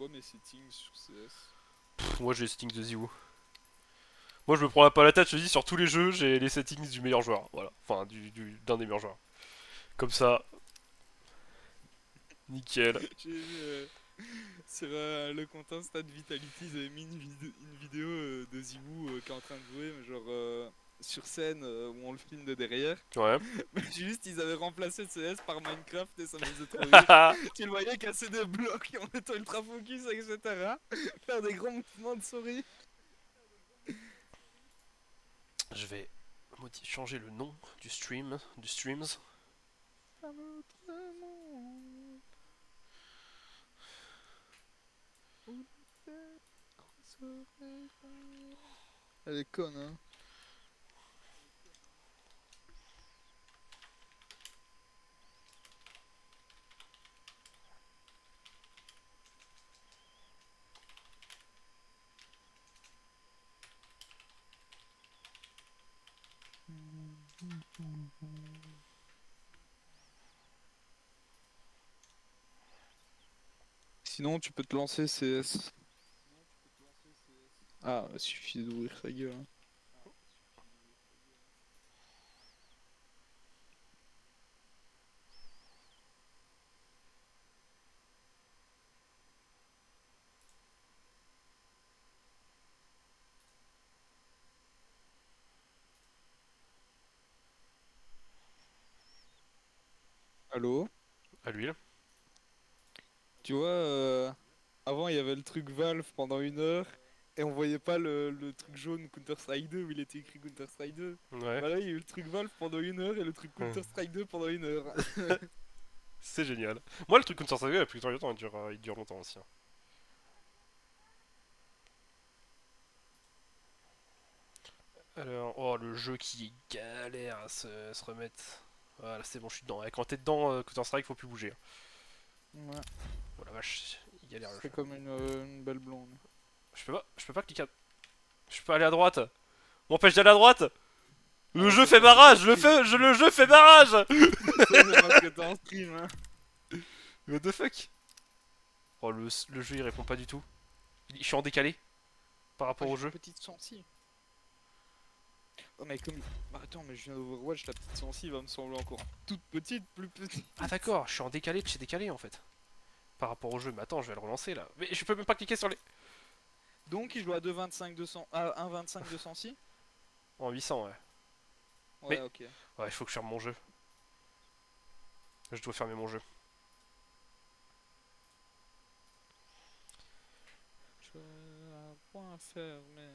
quoi mes settings sur CS? Moi j'ai les settings de Ziwoo. Moi je me prends pas la tête, je te dis sur tous les jeux j'ai les settings du meilleur joueur, voilà. Enfin d'un des meilleurs joueurs. Comme ça, nickel. J'ai vu sur le compte Insta de Vitality, ils avaient mis une vidéo de Zivou qui est en train de jouer, mais genre sur scène où on le filme de derrière. Ouais. Mais juste, ils avaient remplacé CS par Minecraft et ça me faisait trop rire. Tu le voyais casser des blocs en étant ultra focus, etc. Faire des grands mouvements de souris. Je vais changer le nom du streams. Un autre monde où les terres seraient grandes. Elle est conne, hein. Sinon, tu peux te lancer CS. Ah, il suffit d'ouvrir sa gueule, hein. Allô? À l'huile. Tu vois, avant il y avait le truc Valve pendant 1 heure et on voyait pas le truc jaune Counter-Strike 2 où il était écrit Counter-Strike 2. Ouais. Bah là, il y a eu le truc Valve pendant 1 heure et le truc Counter-Strike 2 pendant 1 heure. C'est génial. Moi le truc Counter-Strike, la plupart du temps il dure longtemps aussi, hein. Alors, oh le jeu qui galère à se remettre. Voilà, c'est bon, je suis dedans. Et quand t'es dedans, Counter-Strike, faut plus bouger, hein. Ouais, Oh la vache, il galère le c'est jeu. comme une belle blonde. Je peux pas cliquer. Je peux pas aller à droite. On m'empêche d'aller à droite. Le Ah, jeu ça fait c'est parce que t'es en barrage, stream. le jeu fait barrage. Ça c'est parce que t'es en stream, hein. What the fuck. Oh le jeu il répond pas du tout. Je suis en décalé par Oh, rapport j'ai au une jeu. petite sensi. Oh, mais comme. Bah, attends, mais je viens d'Overwatch, la petite sensi va me sembler encore toute petite, plus petite. Ah d'accord, je suis en décalé de chez décalé en fait. Par rapport au jeu, mais attends, je vais le relancer là. Mais je peux même pas cliquer sur les. Donc, il joue à 2,25 200, à 1,25 de sensi. En 800, ouais. Ouais, Mais, ok. ouais, il faut que je ferme mon jeu. Je dois fermer mon jeu. Je un point fermé.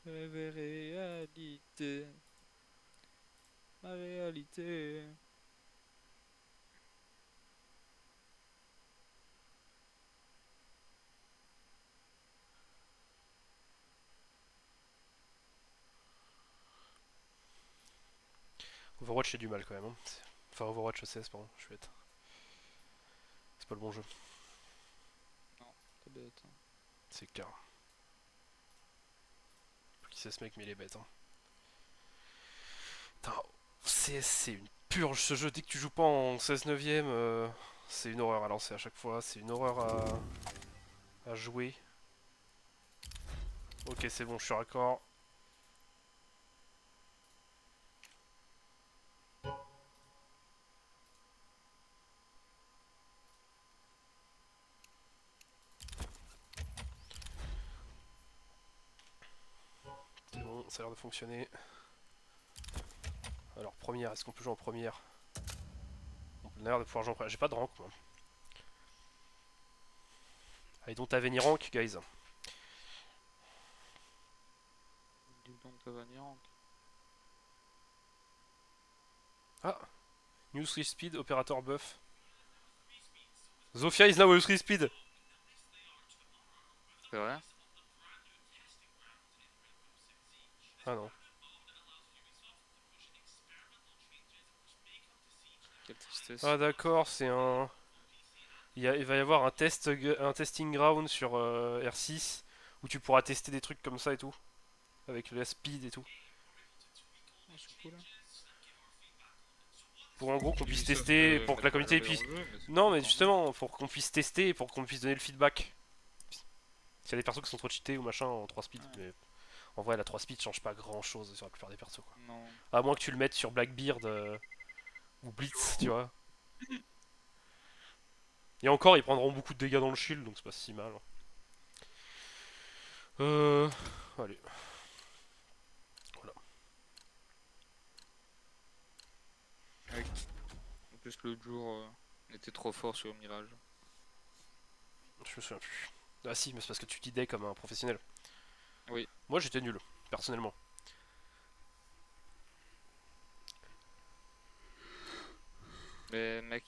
Rêver réalité. Ma réalité. Overwatch, j'ai du mal quand même, hein. Enfin, Overwatch CS, pardon, je vais être. C'est pas le bon jeu. Non, t'es bête, hein. C'est clair. Qui c'est ce mec, mais il est bête, hein. Putain, CS, c'est une purge ce jeu. Dès que tu joues pas en 16 neuvième, c'est une horreur à lancer à chaque fois. C'est une horreur à jouer. Ok, c'est bon, je suis raccord. C'est bon, ça a l'air de fonctionner. Alors, première, est-ce qu'on peut jouer en première? On a l'air de pouvoir jouer en première. J'ai pas de rank, moi. Allez, donc, t'as Veni rank, guys. Dis donc, t'as Vanian. Ah, News 3 Speed, opérateur buff. Zofia is now a 3 Speed. C'est vrai? Ah non. Quelle tristesse. Ah d'accord, c'est un. Il va y avoir un testing ground sur R6 où tu pourras tester des trucs comme ça et tout. Avec la speed et tout. Oh, c'est cool, hein. pour en gros qu'on puisse Ubisoft, tester, pour que la mettra communauté jamais puisse... dans le jeu, mais c'est Non pas mais tant justement, pour qu'on puisse tester et pour qu'on puisse donner le feedback. S'il y a des persos qui sont trop cheatés ou machin en 3 speed, mieux. Ouais. mais en vrai la 3 speed change pas grand chose sur la plupart des persos quoi. Non. À moins que tu le mettes sur Blackbeard ou Blitz, tu vois. Et encore, ils prendront beaucoup de dégâts dans le shield, donc c'est pas si mal. Allez. Voilà. Ouais. En plus, l'autre jour, on était trop fort sur Mirage. Je me souviens plus. Ah si, mais c'est parce que tu t'idais comme un professionnel. Oui. Moi j'étais nul, personnellement. Mais mec,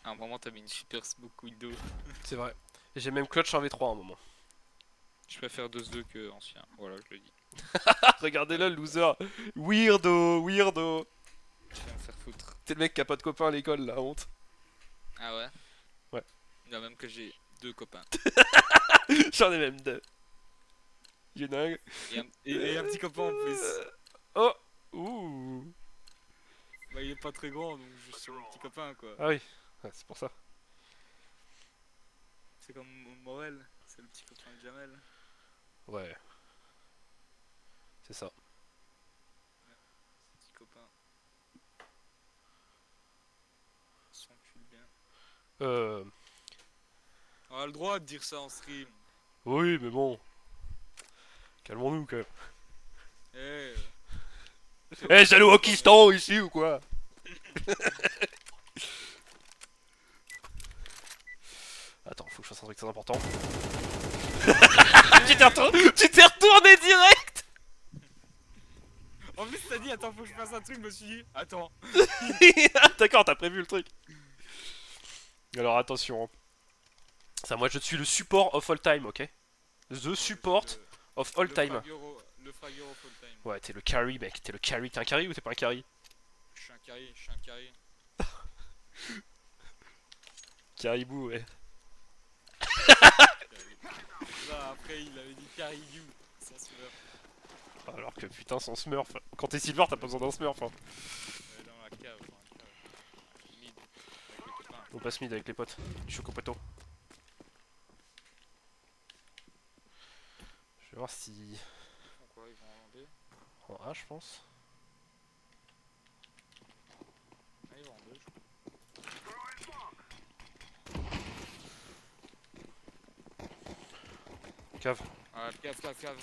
à un moment, t'as mis une super smoke window. C'est vrai. Et j'ai même clutch en V3 à un moment. Je préfère 2-2 que ancien. Voilà, je le dis. Regardez-le, le loser. Weirdo, weirdo. Je vais me faire foutre. T'es le mec qui a pas de copain à l'école, la honte. Ah ouais? Ouais. Il y a même que j'ai 2 copains. J'en ai même deux. You know. Et un petit copain en plus. Oh. Ouh. Bah, il est pas très grand, donc je suis mon petit copain quoi. Ah oui, ouais, c'est pour ça. C'est comme Morel, c'est le petit copain de Jamel. Ouais. C'est ça. Petit copain. S'encule bien. On a le droit de dire ça en stream. Oui, mais bon. Calmons-nous quand même. Eh. Eh, j'allais au Pakistan ici ou quoi? Attends, faut que je fasse un truc très important. Tu t'es retourné direct. En plus, t'as dit, attends, faut que je fasse un truc, je me suis dit, attends. D'accord, t'as prévu le truc. Alors attention. Hein. Ça, moi je suis le support of all time, ok? The support of all time. Le fragger of all time. Ouais, t'es le carry, mec. T'es le carry. T'es un carry ou t'es pas un carry? Je suis un carry, je suis un carry. Caribou, ouais. Là, après, il avait dit carry you, sans smurf. Alors que putain, son smurf. Quand t'es silver, t'as pas besoin d'un smurf. Hein. Dans la cave, mid, avec les copains. On passe mid avec les potes. Du chocopoto. Je vais voir si. Ils font quoi, ils vont en B? En A, je pense. Ah, ils vont en B, je crois. Cave. Ah, cave.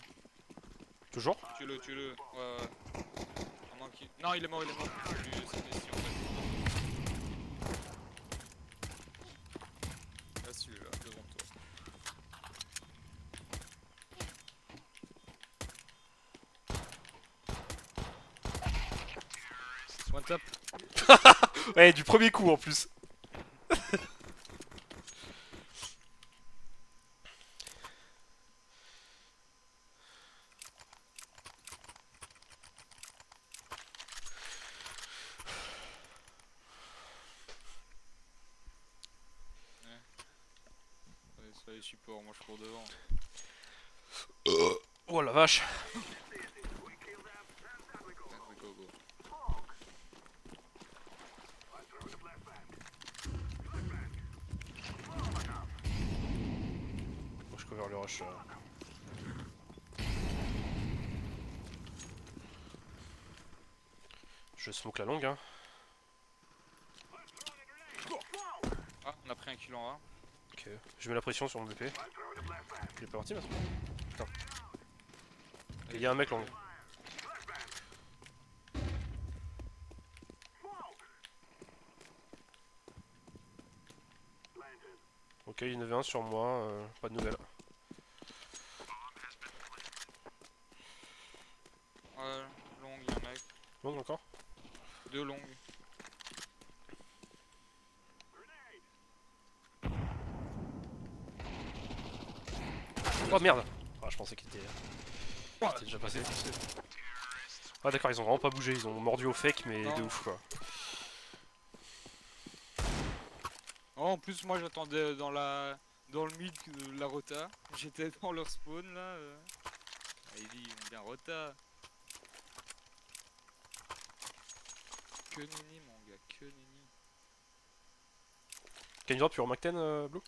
Toujours? Tue-le. Ouais. À moins qu'il- Non, il est mort. C'était ici en fait. Là, celui-là, devant toi. One tap. Ouais, du premier coup en plus. Ouais, sur les supports, moi je cours devant. Oh la vache. Go. Moi je cover le rush. Je smoke la longue, hein. Ah, on a pris un kill en A. Ok. Je mets la pression sur mon BP. Il est pas parti maintenant. Putain. Il y a un mec long. Ok, il y en avait un sur moi, pas de nouvelles. Ouais, long, il y a un mec. Long encore? 2 longues. Oh merde! Ah, je pensais qu'il était déjà passé. Ah d'accord, ils ont vraiment pas bougé, ils ont mordu au fake, mais Non. de ouf quoi. Oh, en plus, moi j'attendais dans le mid de la rota. J'étais dans leur spawn là. Et ils vont bien rota. Que nenni mon gars, que nenni. Can you drop your Mac 10, Blue?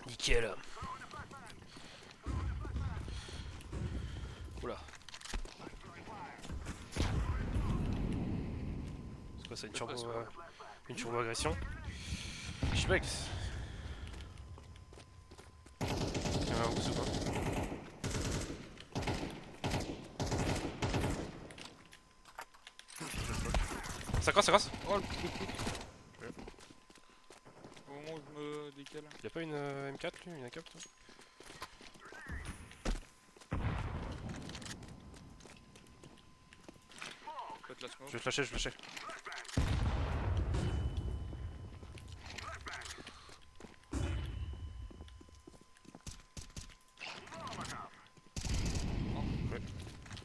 Nickel. Oula. C'est quoi ça, une turbo-agression? Je sais pas que... Il y a un boost ou pas? Ça crosse. Oh le coup de coude. Au moment où je me décale. Y'a pas une M4 lui, une AK toi? Faites la smoke. Je vais flasher. Ouais.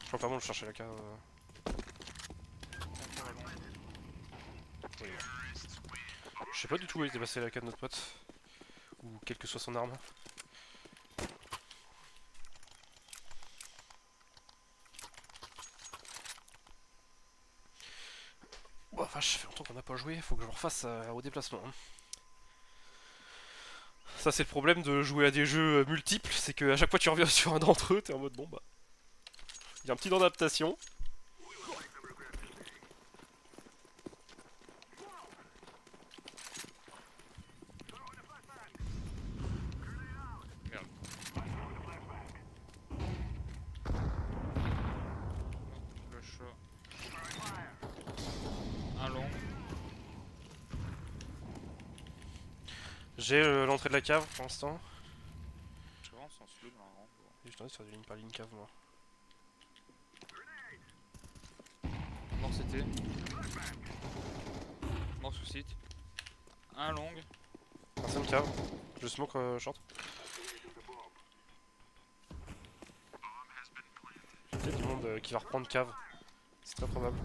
Je crois pas bon de chercher la AK. Oui. Je sais pas du tout où il était passé la AK de notre pote. Ou quelle que soit son arme. Oh vache, ça fait longtemps qu'on n'a pas joué, faut que je me refasse au déplacement. Hein. Ça c'est le problème de jouer à des jeux multiples, c'est que à chaque fois que tu reviens sur un d'entre eux, t'es en mode bon bah... Il y a un petit temps d'adaptation. Merde. Le chat. Un long. J'ai l'entrée de la cave pour l'instant. Je suis vraiment sans slow dans la rampe. Et je t'en ai de faire du ligne par ligne cave moi. Mort CT. Mort sous site. Un long. Ancienne cave. Je smoke short. Il y a peut-être du monde qui va reprendre cave. C'est très probable.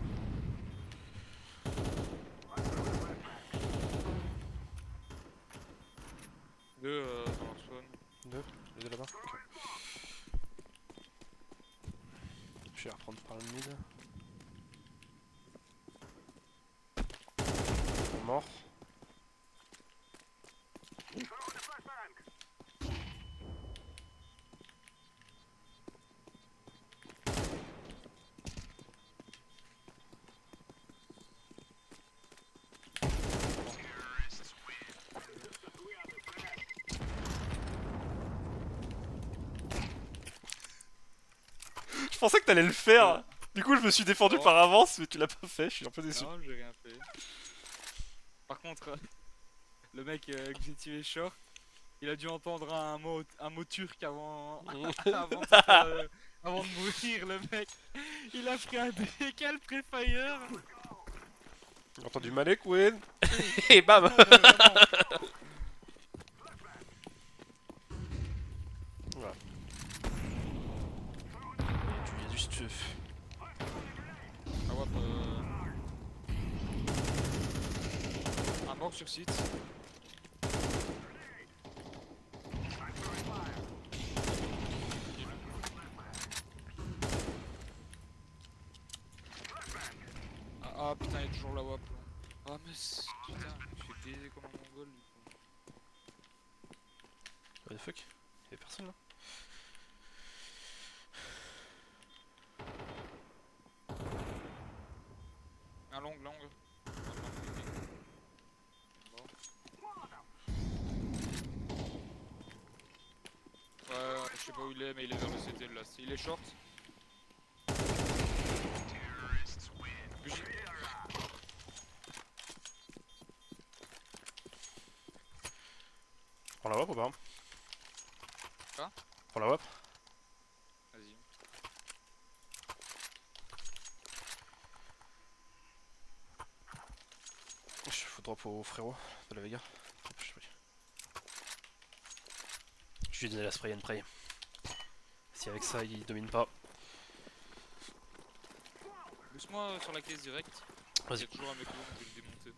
Deux dans leur spawn. Deux, les deux là-bas. Ok. Je vais reprendre par le mid. Mort. Je pensais que t'allais le faire. Du coup, je me suis défendu Oh. par avance, mais tu l'as pas fait. Je suis un peu déçu. Non, j'ai rien fait. Par contre, le mec que j'ai tué short, il a dû entendre un mot turc avant, avant de mourir, le mec. Il a pris un décal pré-fire. J'ai entendu Malek win. Et bam. Non, mais vraiment. Voilà. Il y a du stuff. Ah ouais, un mort sur site. Ah putain, il y a toujours la WAP là. Ah mais putain, je suis baisé comme un mongol du coup. What the fuck? Y'a personne là? Un long. Ouais, je sais pas où il est, mais il est vers le CT là. Il est short. Prends la WAP ou pas? Quoi? Prends la WAP? Vas-y. Je faut drop au frérot de la Vega. Hop, je lui ai donné la spray and pray. Si avec ça il domine pas. Pousse-moi sur la caisse direct. Il y Vas-y. a toujours un mec long, je vais le démonter.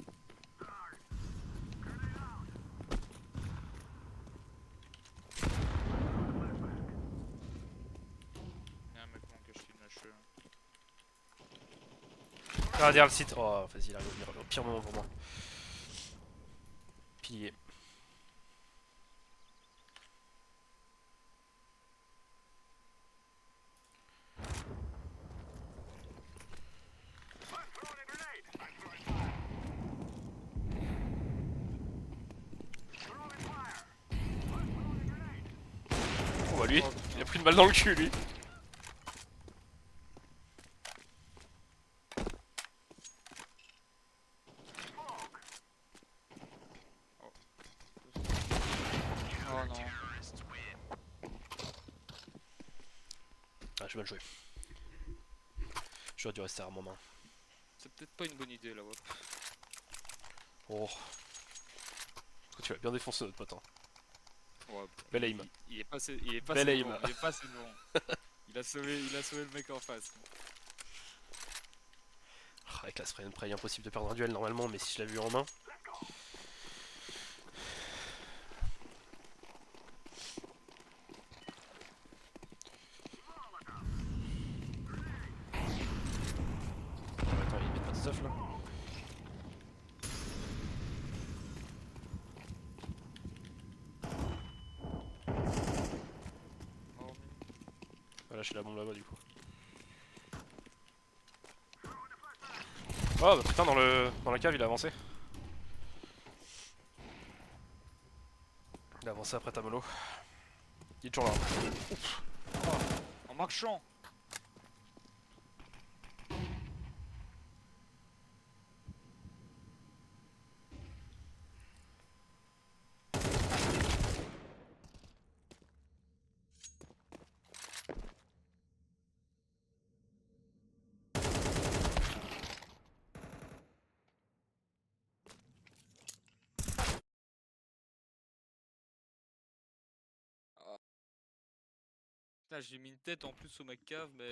Ah, derrière le site. Oh, vas-y, il arrive au pire moment pour moi. Pilier. Oh bah lui, Oh, il a pris une balle dans le cul lui. oh non. Ah, j'ai mal joué. J'aurais dû rester à mon main. C'est peut-être pas une bonne idée là, ouais. Oh. Tu vas bien défoncer notre pote. Hein. Ouais, Bel aim. il est passé, il est Bel passé aim. devant, il est passé devant. Il a sauvé le mec en face. Oh, avec la spray and pray, impossible de perdre un duel normalement, mais si je l'avais eu en main. Attends, il met pas de stuff là. Oh, On va lâcher la bombe là-bas du coup. Oh bah putain, dans la cave il a avancé. Il a avancé après ta mollo. Il est toujours là. en marchant. Putain, j'ai mis une tête en plus au mec cave, mais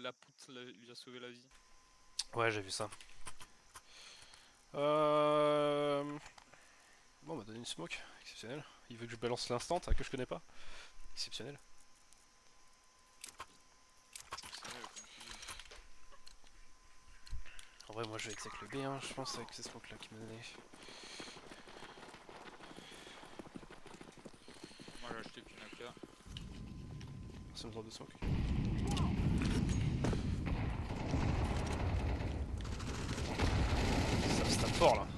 la poutre lui a sauvé la vie. Ouais, j'ai vu ça. Bon, on m'a donné une smoke, exceptionnel. Il veut que je balance l'instant, que je connais pas. Exceptionnel. Exceptionnel, comme tu dis. En vrai, moi je vais exec le B, hein, je pense, avec ces smokes là qui m'a donné. Moi j'ai acheté qu'une AK. Ça me droit de smoke. Ça se tape fort là.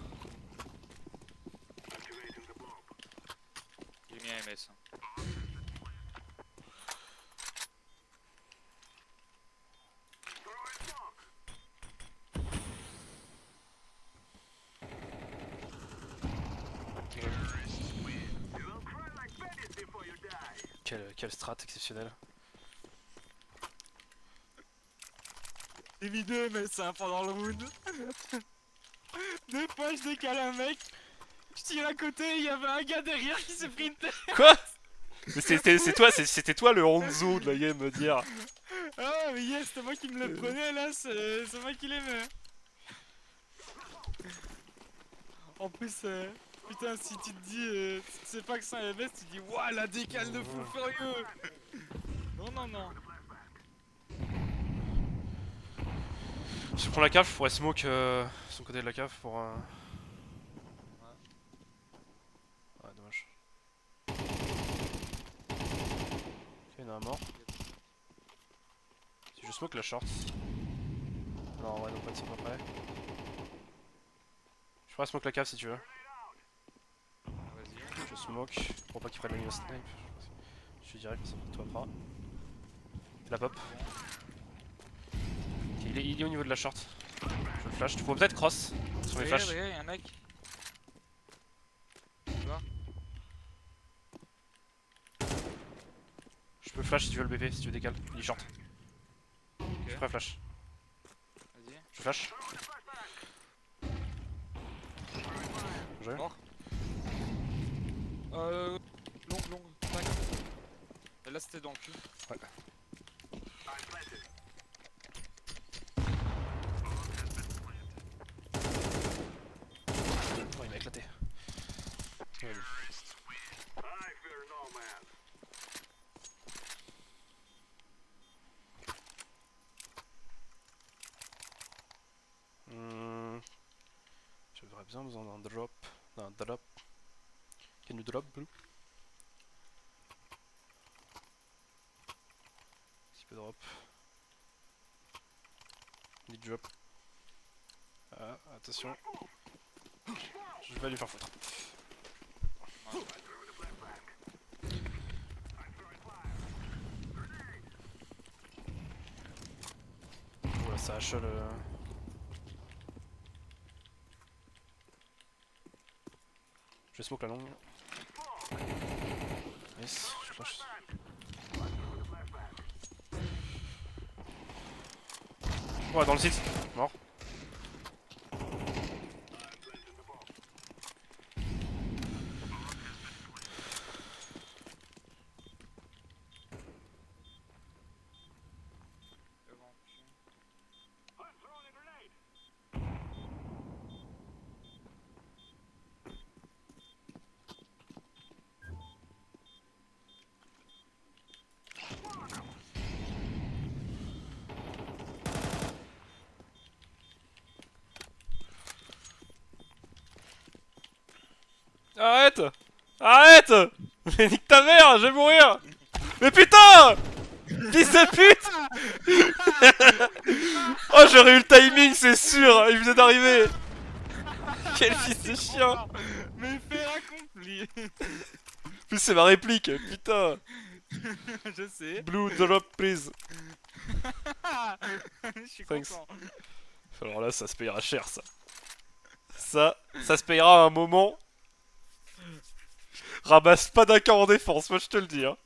J'ai mis un MS. Hein. Quel strat exceptionnel. J'ai mis 2 MS hein, pendant le round. 2 fois je décale un mec. Je tire à côté, il y avait un gars derrière qui s'est pris une tête. Quoi? Mais c'était toi le Hanzo de la game me dire. Ah mais yes, c'est moi qui me le prenais là, c'est moi qui l'aimais. En plus, putain, si tu te dis, tu sais pas que c'est un MS, tu te dis, ouah, la décale de fou furieux. Non, non, non. Si je prends la cave, je pourrais smoke son côté de la cave pour. Ouais, dommage. Ok, il y en a un mort. Si je smoke la short. Non, ouais, non, pas de smoke après. Je pourrais smoke la cave si tu veux. Vas-y. Je smoke pour pas qu'il prenne la ligne snipe. Je suis direct, toi après. La pop. Ok, il est au niveau de la short. Je le flash. Tu pourrais peut-être cross sur les flashs. Regarde, y'a un mec. Tu vois? Je peux flash si tu veux le BP, si tu veux décale. Il est short. Ok. Je ferai flash. Vas-y. Je flash. Joué. Mort. Long, tac. Et là c'était dans le cul. Ouais. Oh, il m'a éclaté. Ouais, lui. bien besoin d'un drop. D'un drop. Can you drop, Blue? Petit peu drop. Need drop. Ah, attention. Je vais lui faire foutre. Voilà, ça hache le... Je vais smoke la longue. Nice, je flash. Ouais, dans le site. Mort. Arrête! Arrête! Mais nique ta mère, je vais mourir! Mais putain! Fils de pute! Oh, j'aurais eu le timing, c'est sûr! Il venait d'arriver! Quel fils de chien! Mais fait accompli. En plus, c'est ma réplique, putain! Je sais. Blue drop, please! Je suis Thanks. content. Alors là, ça se payera cher, ça. Ça se payera à un moment. Ramasse pas d'un camp en défense, moi je te le dis. Hein.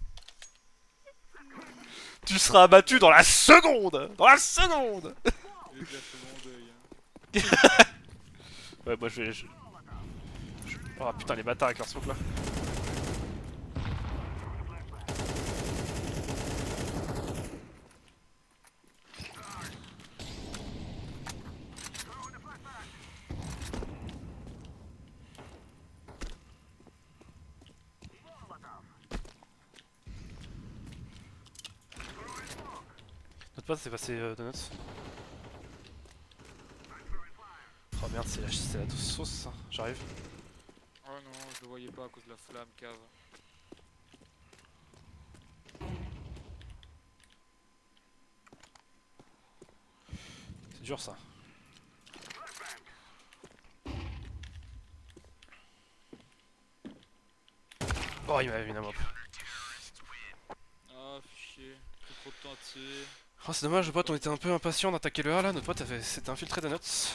Tu seras abattu dans la seconde! Dans la seconde! J'ai déjà fait mon deuil. Hein. Ouais, moi je vais... Oh putain, les bâtards avec leur smoke là. Notre pote s'est passé donuts. Oh merde, c'est la douce sauce ça. J'arrive. Oh non, je le voyais pas à cause de la flamme, cave. C'est dur ça. Oh, il m'a mis un mob. Ah, fichier. J'ai trop de temps à tuer. Oh, c'est dommage, le pote, on était un peu impatient d'attaquer le A là. Notre pote s'était infiltré donuts.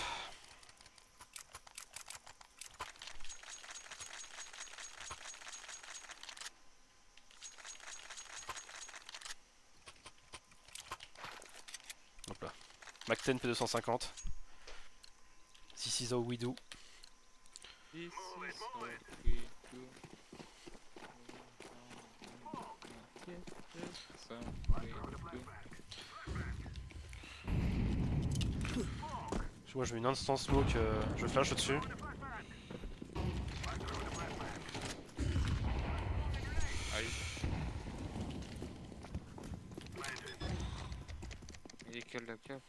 Hop là. Mac 10 P250. This is how we do. This is what we do. Ça, we do. Moi je mets une instant smoke, je flash au-dessus. Aïe. Il est quelle la cave?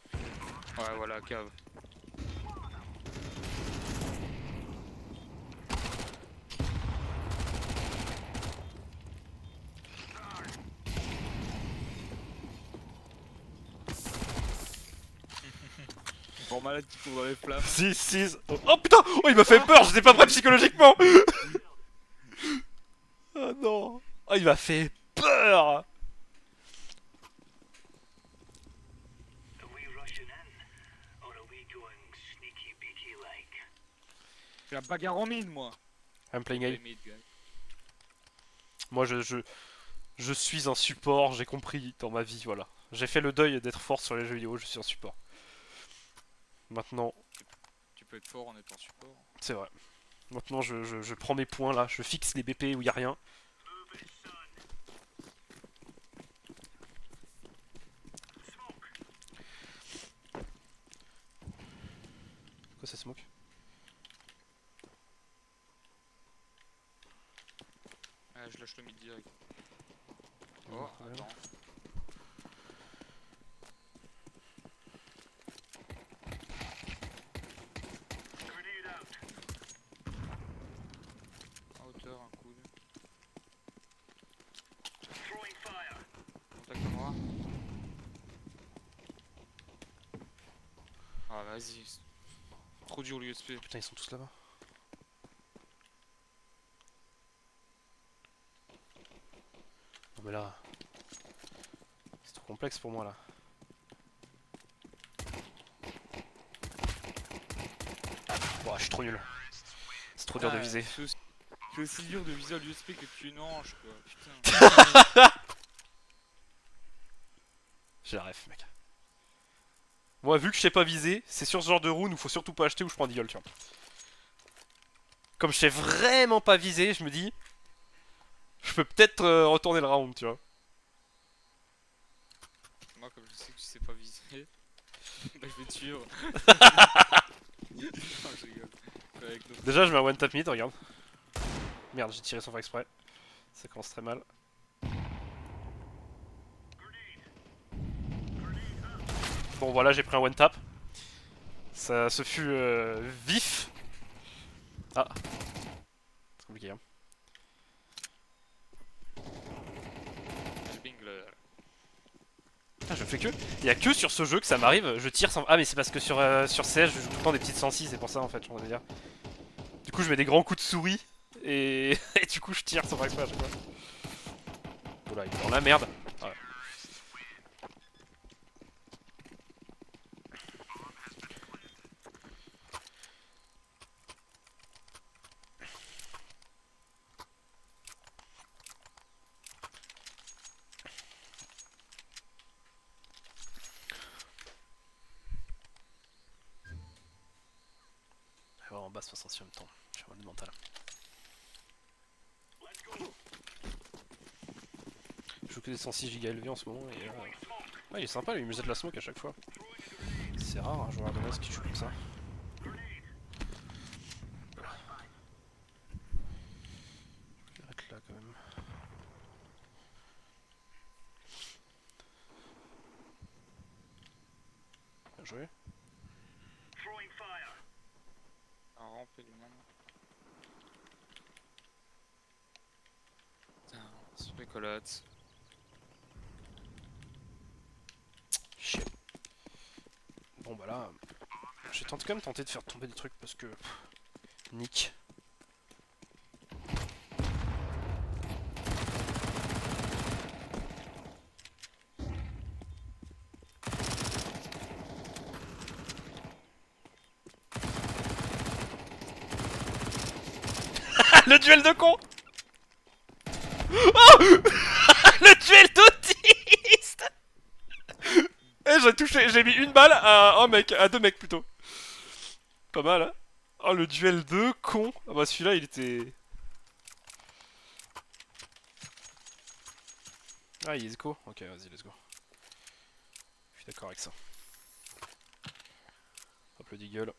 Ouais, voilà, cave. Pour malade qui court dans les flammes. 6. Oh putain! Oh, il m'a fait peur, j'étais pas prêt psychologiquement! Oh non! Oh, il m'a fait peur! J'ai la bagarre en mine, moi. I'm playing A. Mid, guys. Moi je suis un support, j'ai compris dans ma vie, voilà. J'ai fait le deuil d'être fort sur les jeux vidéo, je suis un support. Maintenant, Tu peux être fort en étant support. c'est vrai. Maintenant je prends mes points là, je fixe les BP où il y a rien. Quoi ça smoke? Je lâche le mid direct. Oh, attends. hein. Ah vas-y. Trop dur l'USP. Putain, ils sont tous là-bas. Non mais là... C'est trop complexe pour moi là. Ouah, je suis trop nul. C'est trop dur de viser. C'est aussi dur de viser à l'USP que tu une hanche quoi. Putain. J'ai la ref, mec. Moi, vu que je sais pas viser, c'est sur ce genre de round où faut surtout pas acheter ou je prends Deagle, tu vois. Comme je sais vraiment pas viser, je me dis... Je peux peut-être retourner le round, tu vois. Moi comme je sais que tu sais pas viser, bah je vais te suivre. Non, je rigole. Avec nos- Déjà, je mets un one tap mid, regarde. Merde, j'ai tiré sans faire exprès. Ça commence très mal. Bon, voilà, j'ai pris un one tap. Ça se fut vif. Ah. C'est compliqué, hein. Le Bingler. Putain, je fais que. Il y a que sur ce jeu que ça m'arrive, je tire sans. Ah, mais c'est parce que sur CS, je joue tout le temps des petites 106, c'est pour ça en fait, je veux dire. Du coup, je mets des grands coups de souris et, et du coup, je tire sans faire exprès à chaque fois. Oula, il est dans la merde. Ouais. Je vais en bas 66 en même temps, j'ai vraiment du mental. Je joue que des 106 giga élevés en ce moment et ouais, il est sympa, lui, il me jette la smoke à chaque fois. C'est rare un joueur de base qui joue comme ça. Je vais être là quand même. Bien joué. Un rampé lui-même. Putain, spécolote. Chier. Bon bah là, j'ai quand même tenté de faire tomber des trucs parce que... Nick. Le duel de con. Oh le duel d'autiste. Eh, j'ai touché, j'ai mis une balle à un mec, à deux mecs plutôt. Pas mal, hein. Oh, le duel de con. Ah bah celui-là, il était... Ah, il est go. Ok, vas-y, let's go. Je suis d'accord avec ça. Hop, le deagle.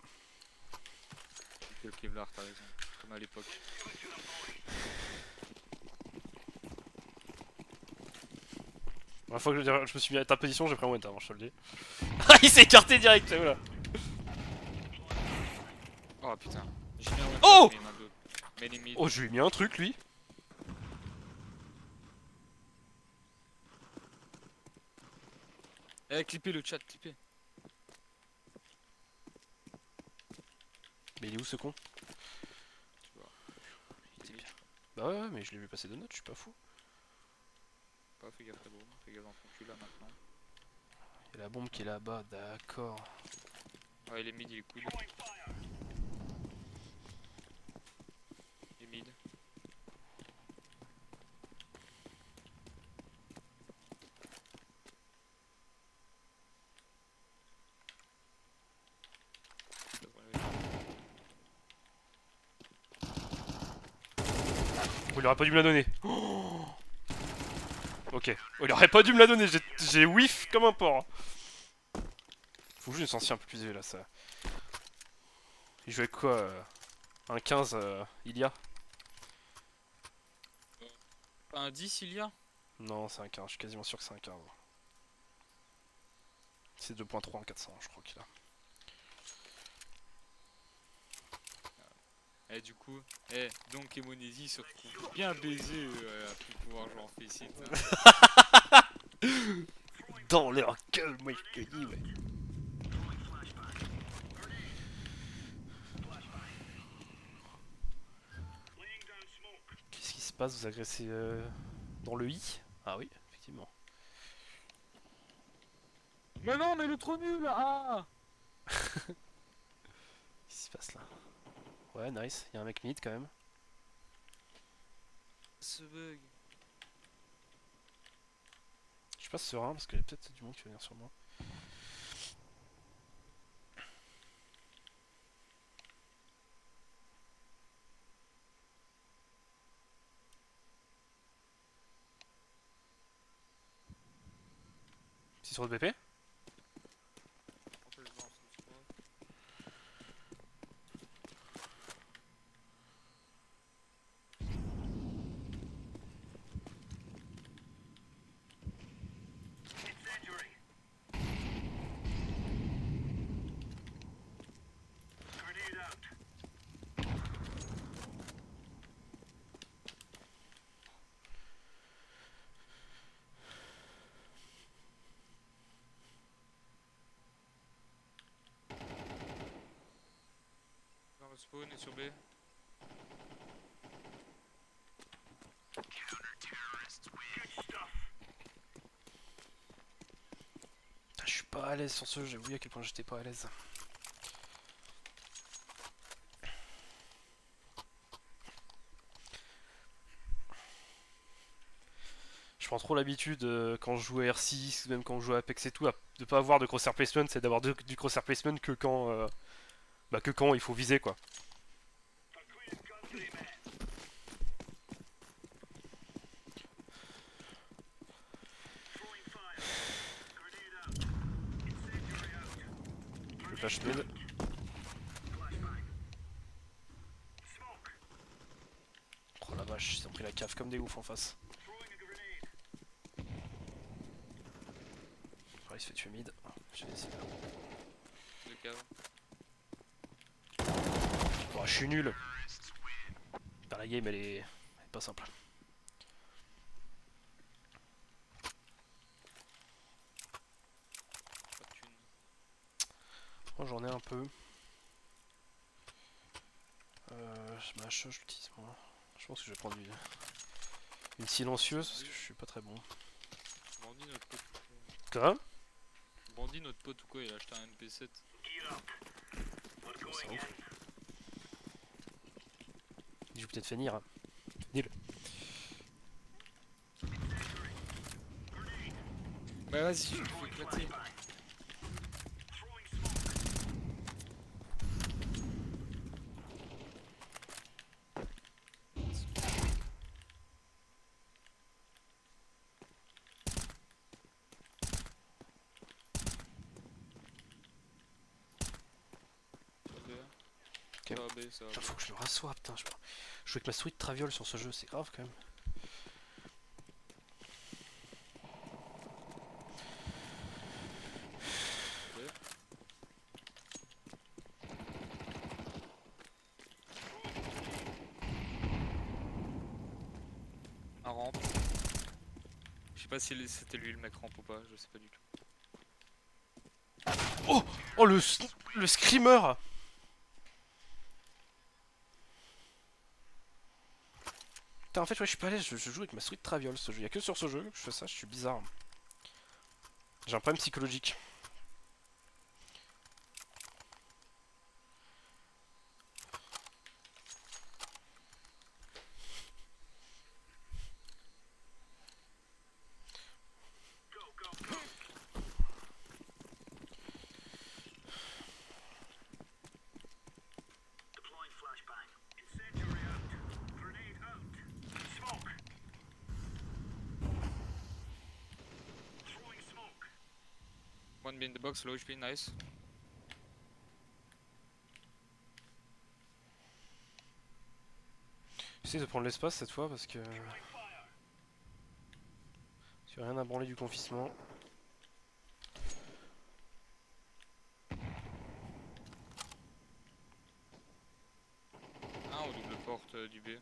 Le Kevlar, t'as raison. Comme à l'époque. La fois que je me suis mis à ta position, j'ai pris un one tap, je te le dis. Ah, il s'est écarté direct, là. Oh putain. J'ai mis un one Oh tap, mais il y en a d'autres. Mais les mid. Oh, je lui ai mis un truc, lui. Eh, clippez le chat, clippez. Mais il est où ce con? Tu vois. Il était bien. Bah ouais, mais je l'ai vu passer de notes, je suis pas fou. Pas fais gaffe, gros. Fais gaffe dans ton cul là maintenant. Il y a la bombe qui est là-bas, d'accord. Ouais, il est mid, il est cool. Il est mid. Oh, il aurait pas dû me la donner. Oh ok. Oh, il aurait pas dû me la donner, j'ai whiff comme un porc. Faut juste une sensi un peu plus élevée là, ça. Il jouait quoi un 15 il y a? Un 10 il y a? Non, c'est un 15, je suis quasiment sûr que c'est un 15. C'est 2.3 en 400, je crois qu'il a. Et du coup, donc Emonesi se retrouve bien baisé à plus pouvoir jouer en Faceit. dans leur gueule, moi je te dis, ouais. Qu'est-ce qui se passe? Vous agressez dans le I? Ah oui, effectivement. Mais non, mais il est trop nul. Ah. Qu'est-ce qui se passe là? Ouais, nice, il y a un mec mid quand même. Ce bug. Je suis pas serein parce qu'il y a peut-être du monde qui va venir sur moi. C'est sur le BP? En fait, je lance une smoke. Dans le spawn et sur B. Putain, je suis pas à l'aise sur ce jeu, j'ai oublié à quel point j'étais pas à l'aise. Je prends trop l'habitude quand je joue à R6, même quand je joue à Apex et tout, de pas avoir de crosshair placement, c'est d'avoir du crosshair placement que quand il faut viser quoi. Je flash mid. Oh la vache, ils ont pris la cave comme des oufs en face. Oh, il se fait tuer mid. Je vais essayer. De cave. Oh, je suis nul. Putain, la game elle est pas simple. Pas de thune. Moi j'en ai un peu. Ma hache, je l'utilise moi. Je pense que je vais prendre une silencieuse parce que je suis pas très bon. Bandit notre pote ou quoi? Quoi? Bandit notre pote ou quoi? Il a acheté un MP7. C'est ouf. Je vais peut-être finir. Hein. Dis-le. Bah vas-y, je te fais éclater. Ok. Ça va B, ça va B. Putain, faut que je le rassoie, putain. Je joue avec ma souris de traviole sur ce jeu, c'est grave quand même. Un rampe. Je sais pas si c'était lui le mec rampe ou pas, je sais pas du tout. Oh le screamer. Putain, en fait, ouais, je suis pas à l'aise, je joue avec ma souris de traviole ce jeu. Y'a que sur ce jeu que je fais ça, je suis bizarre. J'ai un problème psychologique. One behind the box, low HP, nice. J'essaie de prendre l'espace cette fois parce que. J'ai rien à branler du confisement. Un au double porte du B.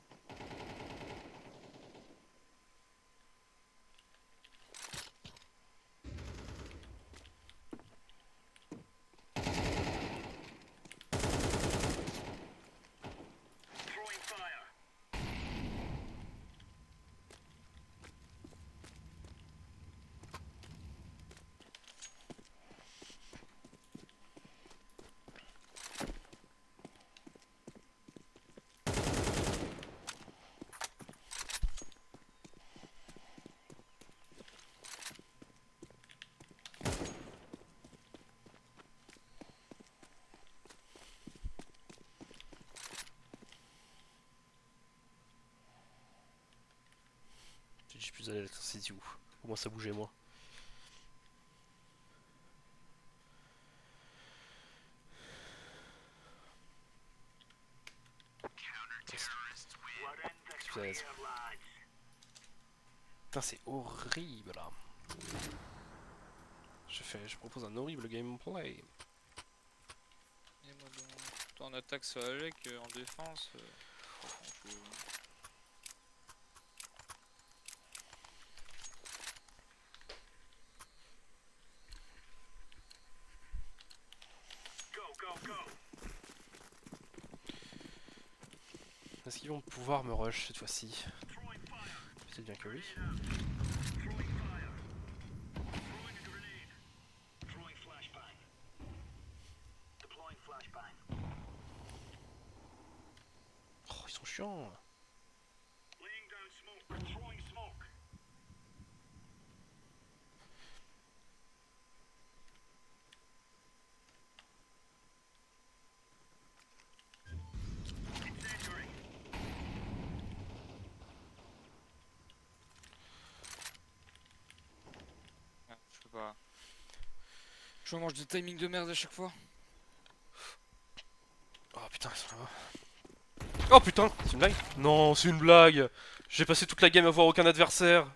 j'ai plus d'électricité où. Au moins ça bougeait moins. Putain, c'est horrible là. Je propose un horrible gameplay. Et moi donc, toi en attaque ça allait en défense. Pas grand-chose, hein. Est-ce qu'ils vont pouvoir me rush cette fois-ci? Peut-être bien que oui. Oh, ils sont chiants. Ah, je sais pas. Je mange des timings de merde à chaque fois. Oh putain, ça va. Oh putain, c'est une blague? Non, c'est une blague. J'ai passé toute la game à voir aucun adversaire.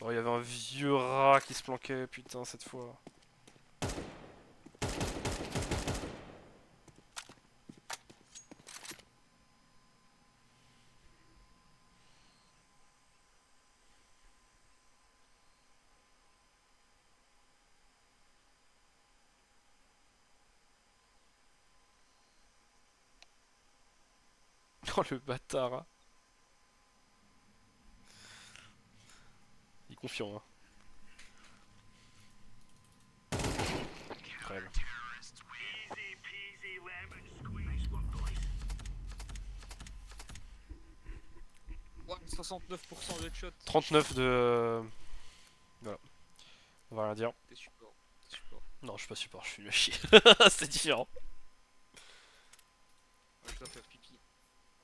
Oh, il y avait un vieux rat qui se planquait, putain, cette fois. Oh le bâtard. Il est confiant, hein. Incroyable. Ouais, 69% de shot. 39 de... Voilà. On va rien dire. T'es support. T'es support. Non, je suis pas support, je suis nul à chier. C'est différent. Ouais, je dois faire pipi.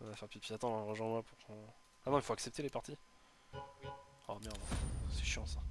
On va faire pipi. Attends, rejoins-moi pour qu'on... Ah non, il faut accepter les parties. Oui. Oh merde. C'est chiant ça.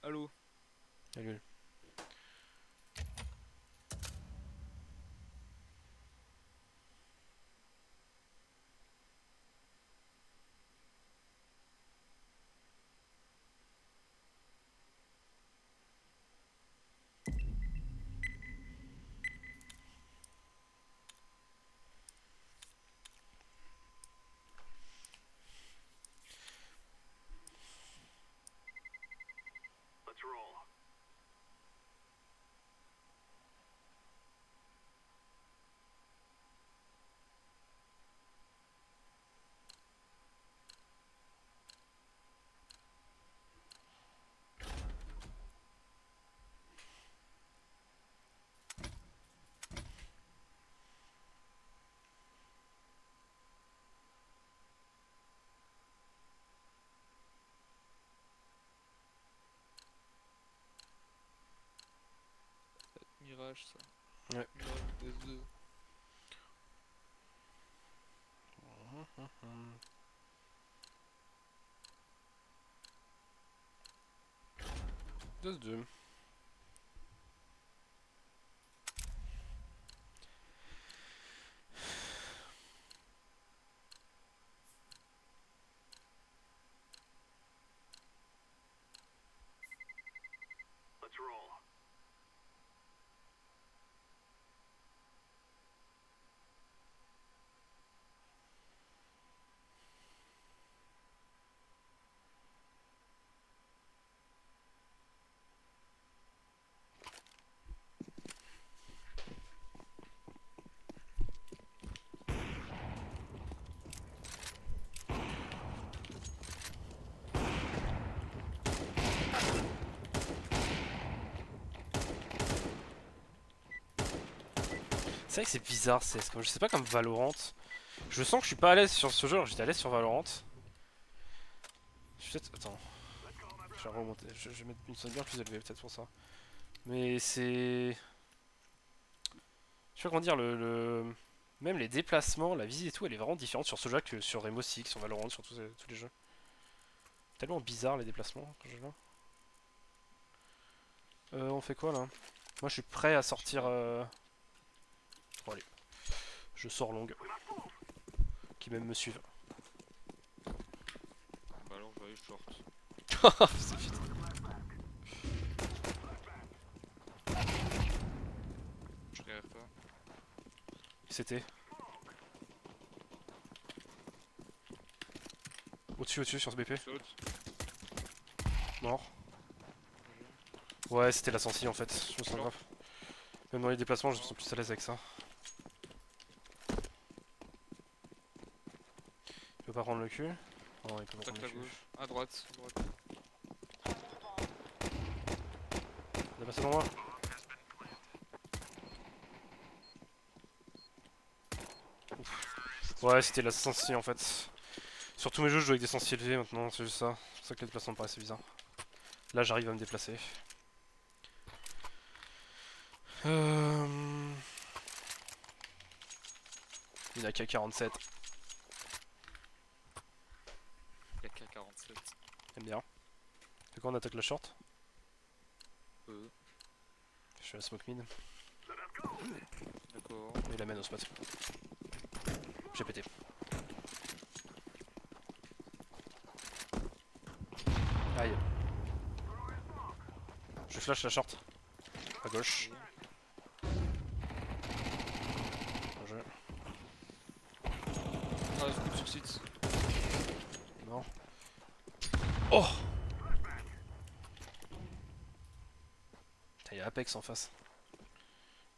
Allô. Salut. Mirage ça. Ouais. Mirage S2. Dose 2. C'est vrai que c'est bizarre, je sais pas comme Valorant. Je sens que je suis pas à l'aise sur ce jeu, alors j'étais à l'aise sur Valorant. Je suis peut-être. Attends. Je vais remonter. Je vais mettre une sonde bien plus élevée peut-être pour ça. Mais c'est. Je sais pas comment dire, même les déplacements, la visée et tout, elle est vraiment différente sur ce jeu que sur Rainbow Six, sur Valorant, sur tous les jeux. Tellement bizarre les déplacements quand je là. On fait quoi là? Moi je suis prêt à sortir. Bon allez. Je sors longue. Qui même me suivent. Bah alors je vais aller short. C'est vite. Je regarde pas. C'était. Au-dessus sur ce BP. Saute. Mort. Ouais, c'était la sensi en fait, je me sens grave. Même dans les déplacements, je me sens plus à l'aise avec ça. Il peut pas prendre le cul. Non, il peut pas prendre le À cul. gauche. À droite. À droite. Il a passé devant moi. Ouf. Ouais, c'était la sensi en fait. Sur tous mes jeux, je joue avec des sensi élevés maintenant, c'est juste ça. C'est pour ça que les déplacements me paraissaient bizarres. Là, j'arrive à me déplacer. Il a qu'à 47. Il y a qu'à 47. J'aime bien. C'est quand on attaque le short? Euh. Je suis à smoke mid. D'accord. Il l'amène au spot. J'ai pété. Aïe. Je flash la short. À gauche. Bien joué. Ah, je coupe sur site. Non. Oh! Il y a Apex en face. Il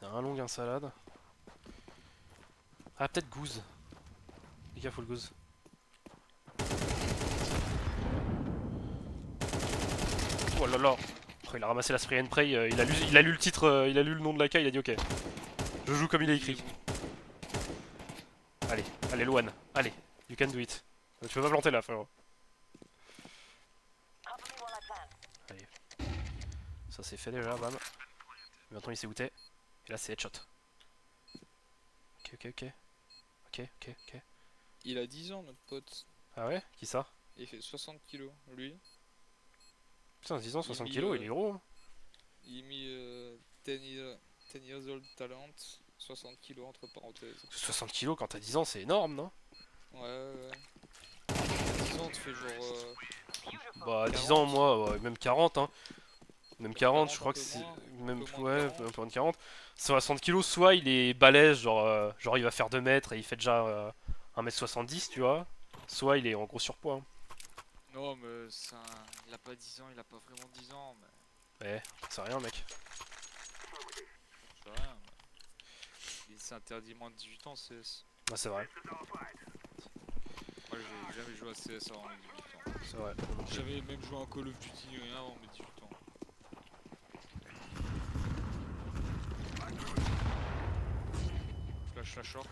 y a un long, un salade. Ah, peut-être Goose. Les gars, faut le Goose. Oh là là! Oh, il a ramassé la spray and pray, il a lu le titre, il a lu le nom de la K, il a dit ok. Je joue comme il est écrit. Allez, allez Luan, allez, you can do it. Tu peux pas planter là, frérot. Allez. Ça c'est fait déjà, bam. Maintenant il sait où t'es. Et là c'est headshot. Ok, ok, ok. Ok, ok, ok. Il a 10 ans, notre pote. Ah ouais? Qui ça? Il fait 60 kilos, lui. Putain, 10 ans, 60 Il est kilos, il est gros. Hein. Il est mis 10 years old talent, 60 kilos entre parenthèses. 60 kilos quand t'as 10 ans, c'est énorme, non? Ouais, ouais. 10 ans, tu fais genre. Bah, 10 40. ans, moi, ouais, même 40, hein. Même 40, je 40, crois un que peu c'est. moins, Même, un peu moins de ouais, 40. un peu moins de 40. 60 kilos, soit il est balèze, genre il va faire 2 mètres et il fait déjà 1m70, tu vois. Soit il est en gros surpoids. Hein. Non, mais il a pas 10 ans, il a pas vraiment 10 ans, mais. Ouais, c'est rien, mec. C'est rien, mais. C'est interdit moins de 18 ans, CS. Ah, c'est vrai, Moi, j'ai jamais joué à CS avant mes 18 ans. c'est vrai. J'avais même joué à Call of Duty rien avant mes 18 ans. Flash la short.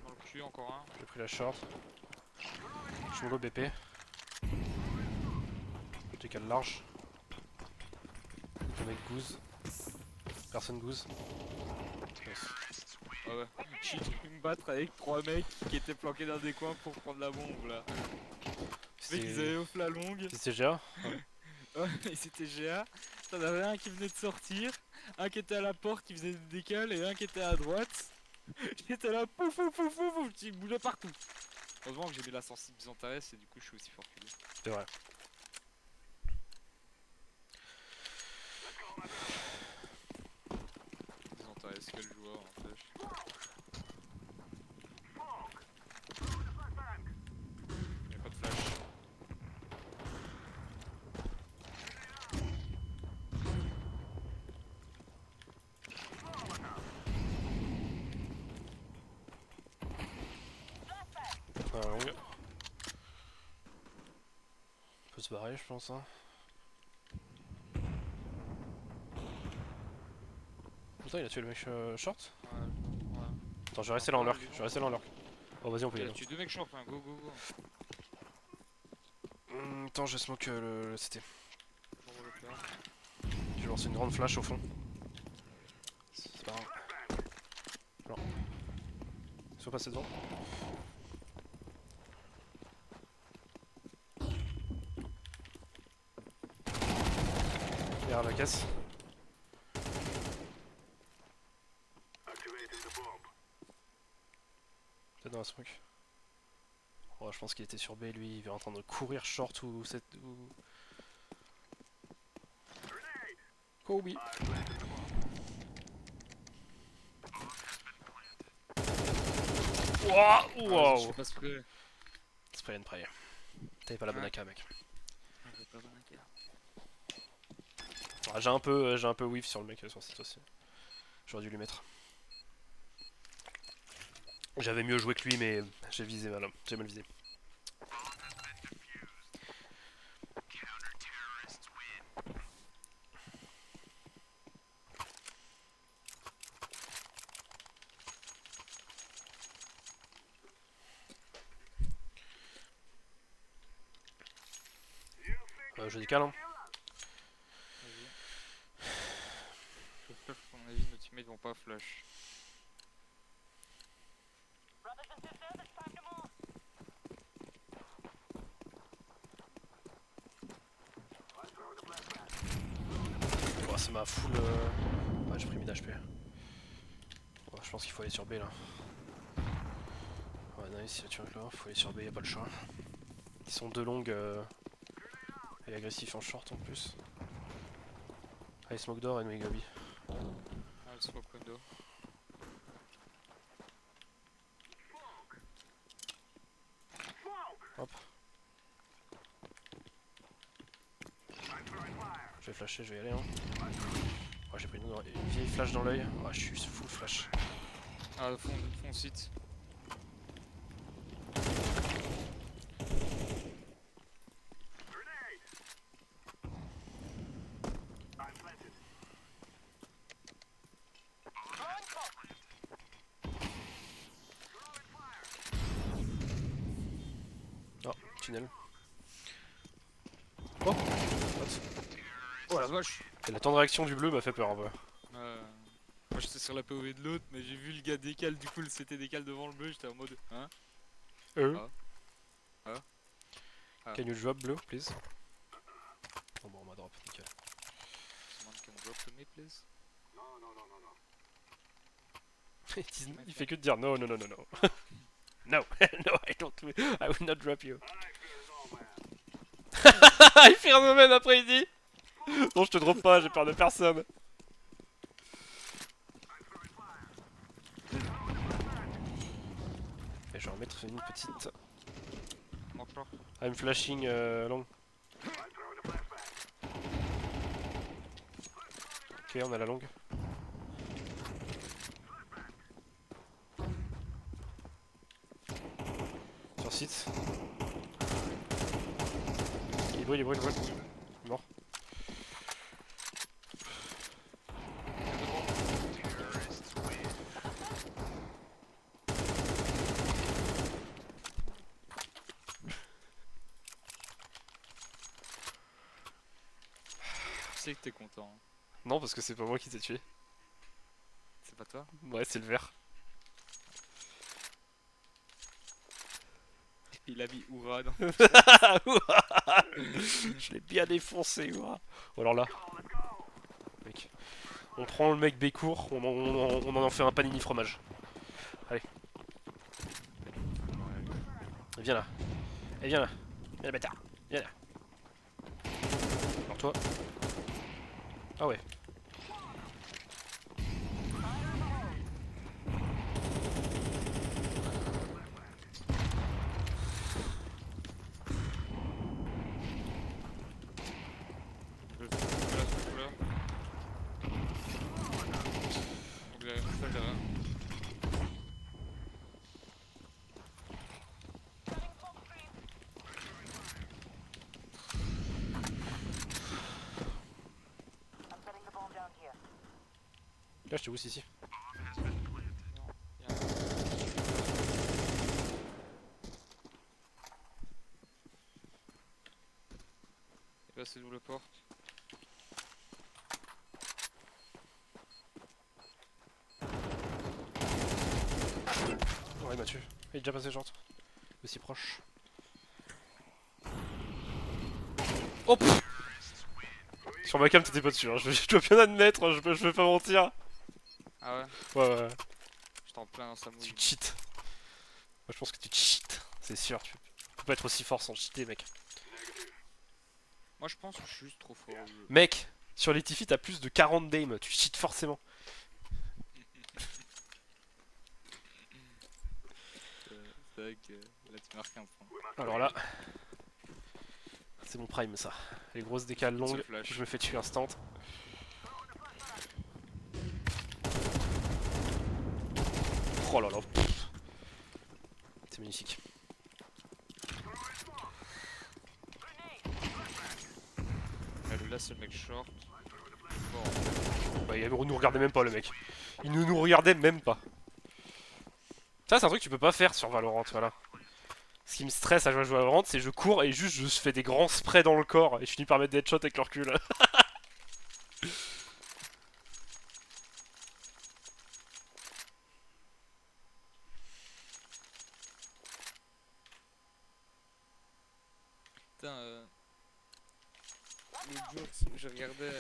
Dans le cul, encore un. J'ai pris la short. Je me le BP. Je décale large. Le mec goose. Personne goose. Yes. Ah ouais. J'ai dû me battre avec 3 mecs qui étaient planqués dans des coins pour prendre la bombe là. Les mecs ils avaient off la longue. C'était GA. Ouais, et c'était GA. T'en avais un qui venait de sortir, un qui était à la porte qui faisait des décales et un qui était à droite. J'étais là, pouf pouf pouf pouf pouf, il bougeait partout. Heureusement que j'ai mis la sensible Xantares et du coup je suis aussi fort que lui. C'est vrai. Xantares, quel joueur en flèche. Y'a pas de flash. Longue. On peut se barrer, je pense. Hein. Putain, il a tué le mec short. Ouais, ouais. Attends, je vais rester là en lurk. Je vais rester là en lurk. Oh, vas-y, on peut y Il a aller. tué 2 mecs short, hein, go go go. Attends, je smoke le CT. Bonjour, Volopia. Je vais lancer une grande flash au fond. C'est pas grave. Non. Ils sont passés devant. Derrière la caisse. Peut-être dans la smoke. Oh, je pense qu'il était sur B, lui, il est en train de courir short ou... Kobe. Wow, Je fais pas spray. Spray and pray. T'avais pas la bonne AK, mec. J'avais pas bonne AK. Ah, j'ai un peu whiff sur le mec sur site aussi. J'aurais dû lui mettre. J'avais mieux joué que lui, mais j'ai visé mal. J'ai mal visé. Je décale, hein. Vas-y. J'espère qu'à mon avis nos teammates vont pas flash. Oh, c'est ma full... Ouais, j'ai pris 1000 HP. Oh, je pense qu'il faut aller sur B là. Ouais, nice, il a tué un là. Faut aller sur B, y'a pas le choix. Ils sont deux longues et agressifs en short en plus. Allez, smoke door et nous Gabi. Ah, le smoke window. Hop. Je vais flasher, je vais y aller. Hein. Oh, j'ai pris une vieille flash dans l'œil. Oh, je suis full flash. Ah, fond site. Oh, tunnel. Oh, Oh la vache. et la temps de réaction du bleu m'a fait peur un peu. Moi j'étais sur la POV de l'autre, mais j'ai vu le gars décale, du coup c'était décale devant le bleu, j'étais en mode hein. Ah. Can you drop blue, please? Oh, bon, on m'a drop, nickel. Someone can drop to me please. Il fait que de dire no, no, no, no, no. No, no, I will not drop you. Il fait un moment après il dit non, je te drop pas, j'ai peur de personne. Et je vais remettre une petite. I'm flashing long. Ok, on a la longue. Sur site. Il brûle, il brûle, il brûle. Mort. sais que t'es content. Non, parce que c'est pas moi qui t'ai tué. C'est pas toi? Ouais, c'est le vert. Il a mis Oura dans. Je l'ai bien défoncé, ouah. Ou alors là. Mec. On prend le mec Bécourt, on en fait un panini fromage. Allez. Viens là. Et viens là. Viens là, bâtard. Viens là. Alors toi. Ah ouais. Je le fais là, ce coup-là. Donc derrière, ça derrière. Là, je te boost ici. Et là, c'est double porte. Ouais, il m'a tué. Il est déjà passé, genre. Aussi proche. Oh pff. Sur ma cam, t'étais pas dessus, hein. Je dois bien admettre, je vais pas mentir. Ah ouais? Ouais, ouais, ouais. Je t'en plains dans sa mouille. Tu cheats. Moi, je pense que tu cheats. C'est sûr, tu peux pas être aussi fort sans cheater, mec. Moi, je pense que je suis juste trop fort au jeu. Mec, sur les Tiffy, t'as plus de 40 dames. Tu cheats forcément. C'est vrai que là, tu marques un point. Alors là. C'est mon prime, ça. Les grosses décales longues, flash. je me fais tuer instant. Oh là là. C'est magnifique. Là, c'est le mec short. Bon, Bah, il nous regardait même pas, le mec. Il ne nous regardait même pas. Ça, c'est un truc que tu peux pas faire sur Valorant, voilà. Ce qui me stresse à jouer à Valorant, c'est que je cours et juste je fais des grands sprays dans le corps et je finis par mettre des headshots avec le recul. putain, l'autre jour, je regardais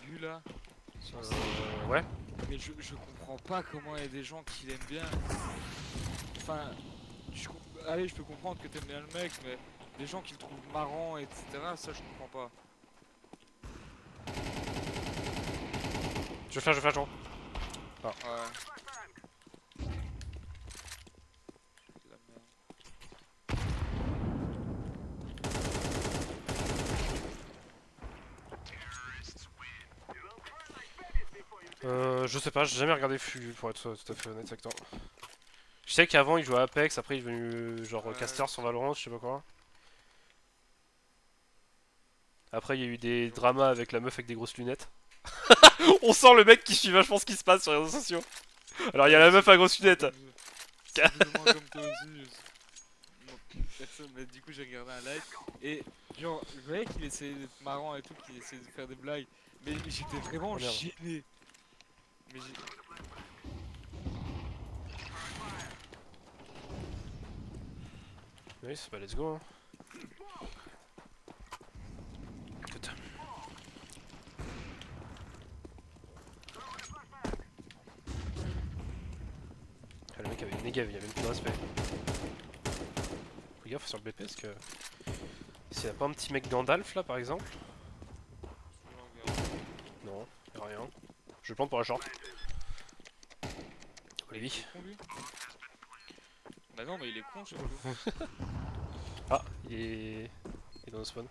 Fugu là. Sur Ouais. Mais je comprends pas comment il y a des gens qui l'aiment bien. Enfin, allez, je peux comprendre que t'aimes bien le mec, mais des gens qui le trouvent marrant, etc., ça je comprends pas. Je flash, Jean. Ouais. De la merde. Je sais pas, j'ai jamais regardé Fugu pour être tout à fait honnête avec toi. Je sais qu'avant il jouait à Apex, après il est devenu genre caster sur Valorant, je sais pas quoi. Après il y a eu des dramas avec la meuf avec des grosses lunettes. On sent le mec qui suit vachement ce qui se passe sur les réseaux sociaux. Alors il y a la meuf à grosses lunettes. C'est plus ou moins comme toi aussi. Personne, mais du coup j'ai regardé un live et genre je voyais qu'il essayait d'être marrant et tout, qu'il essayait de faire des blagues, mais j'étais vraiment Oh, merde. gêné. Mais j'ai... Oui, c'est pas let's go. Hein. Écoute. Ah, le mec avait une négave, il y avait même plus de respect. Fais gaffe sur le BP parce que. S'il y a pas un petit mec Gandalf là par exemple. Non, y'a rien. Je plante pour la short. Olivier. Il est con lui. Bah non mais il est con surtout. Ah, il est dans le spawn.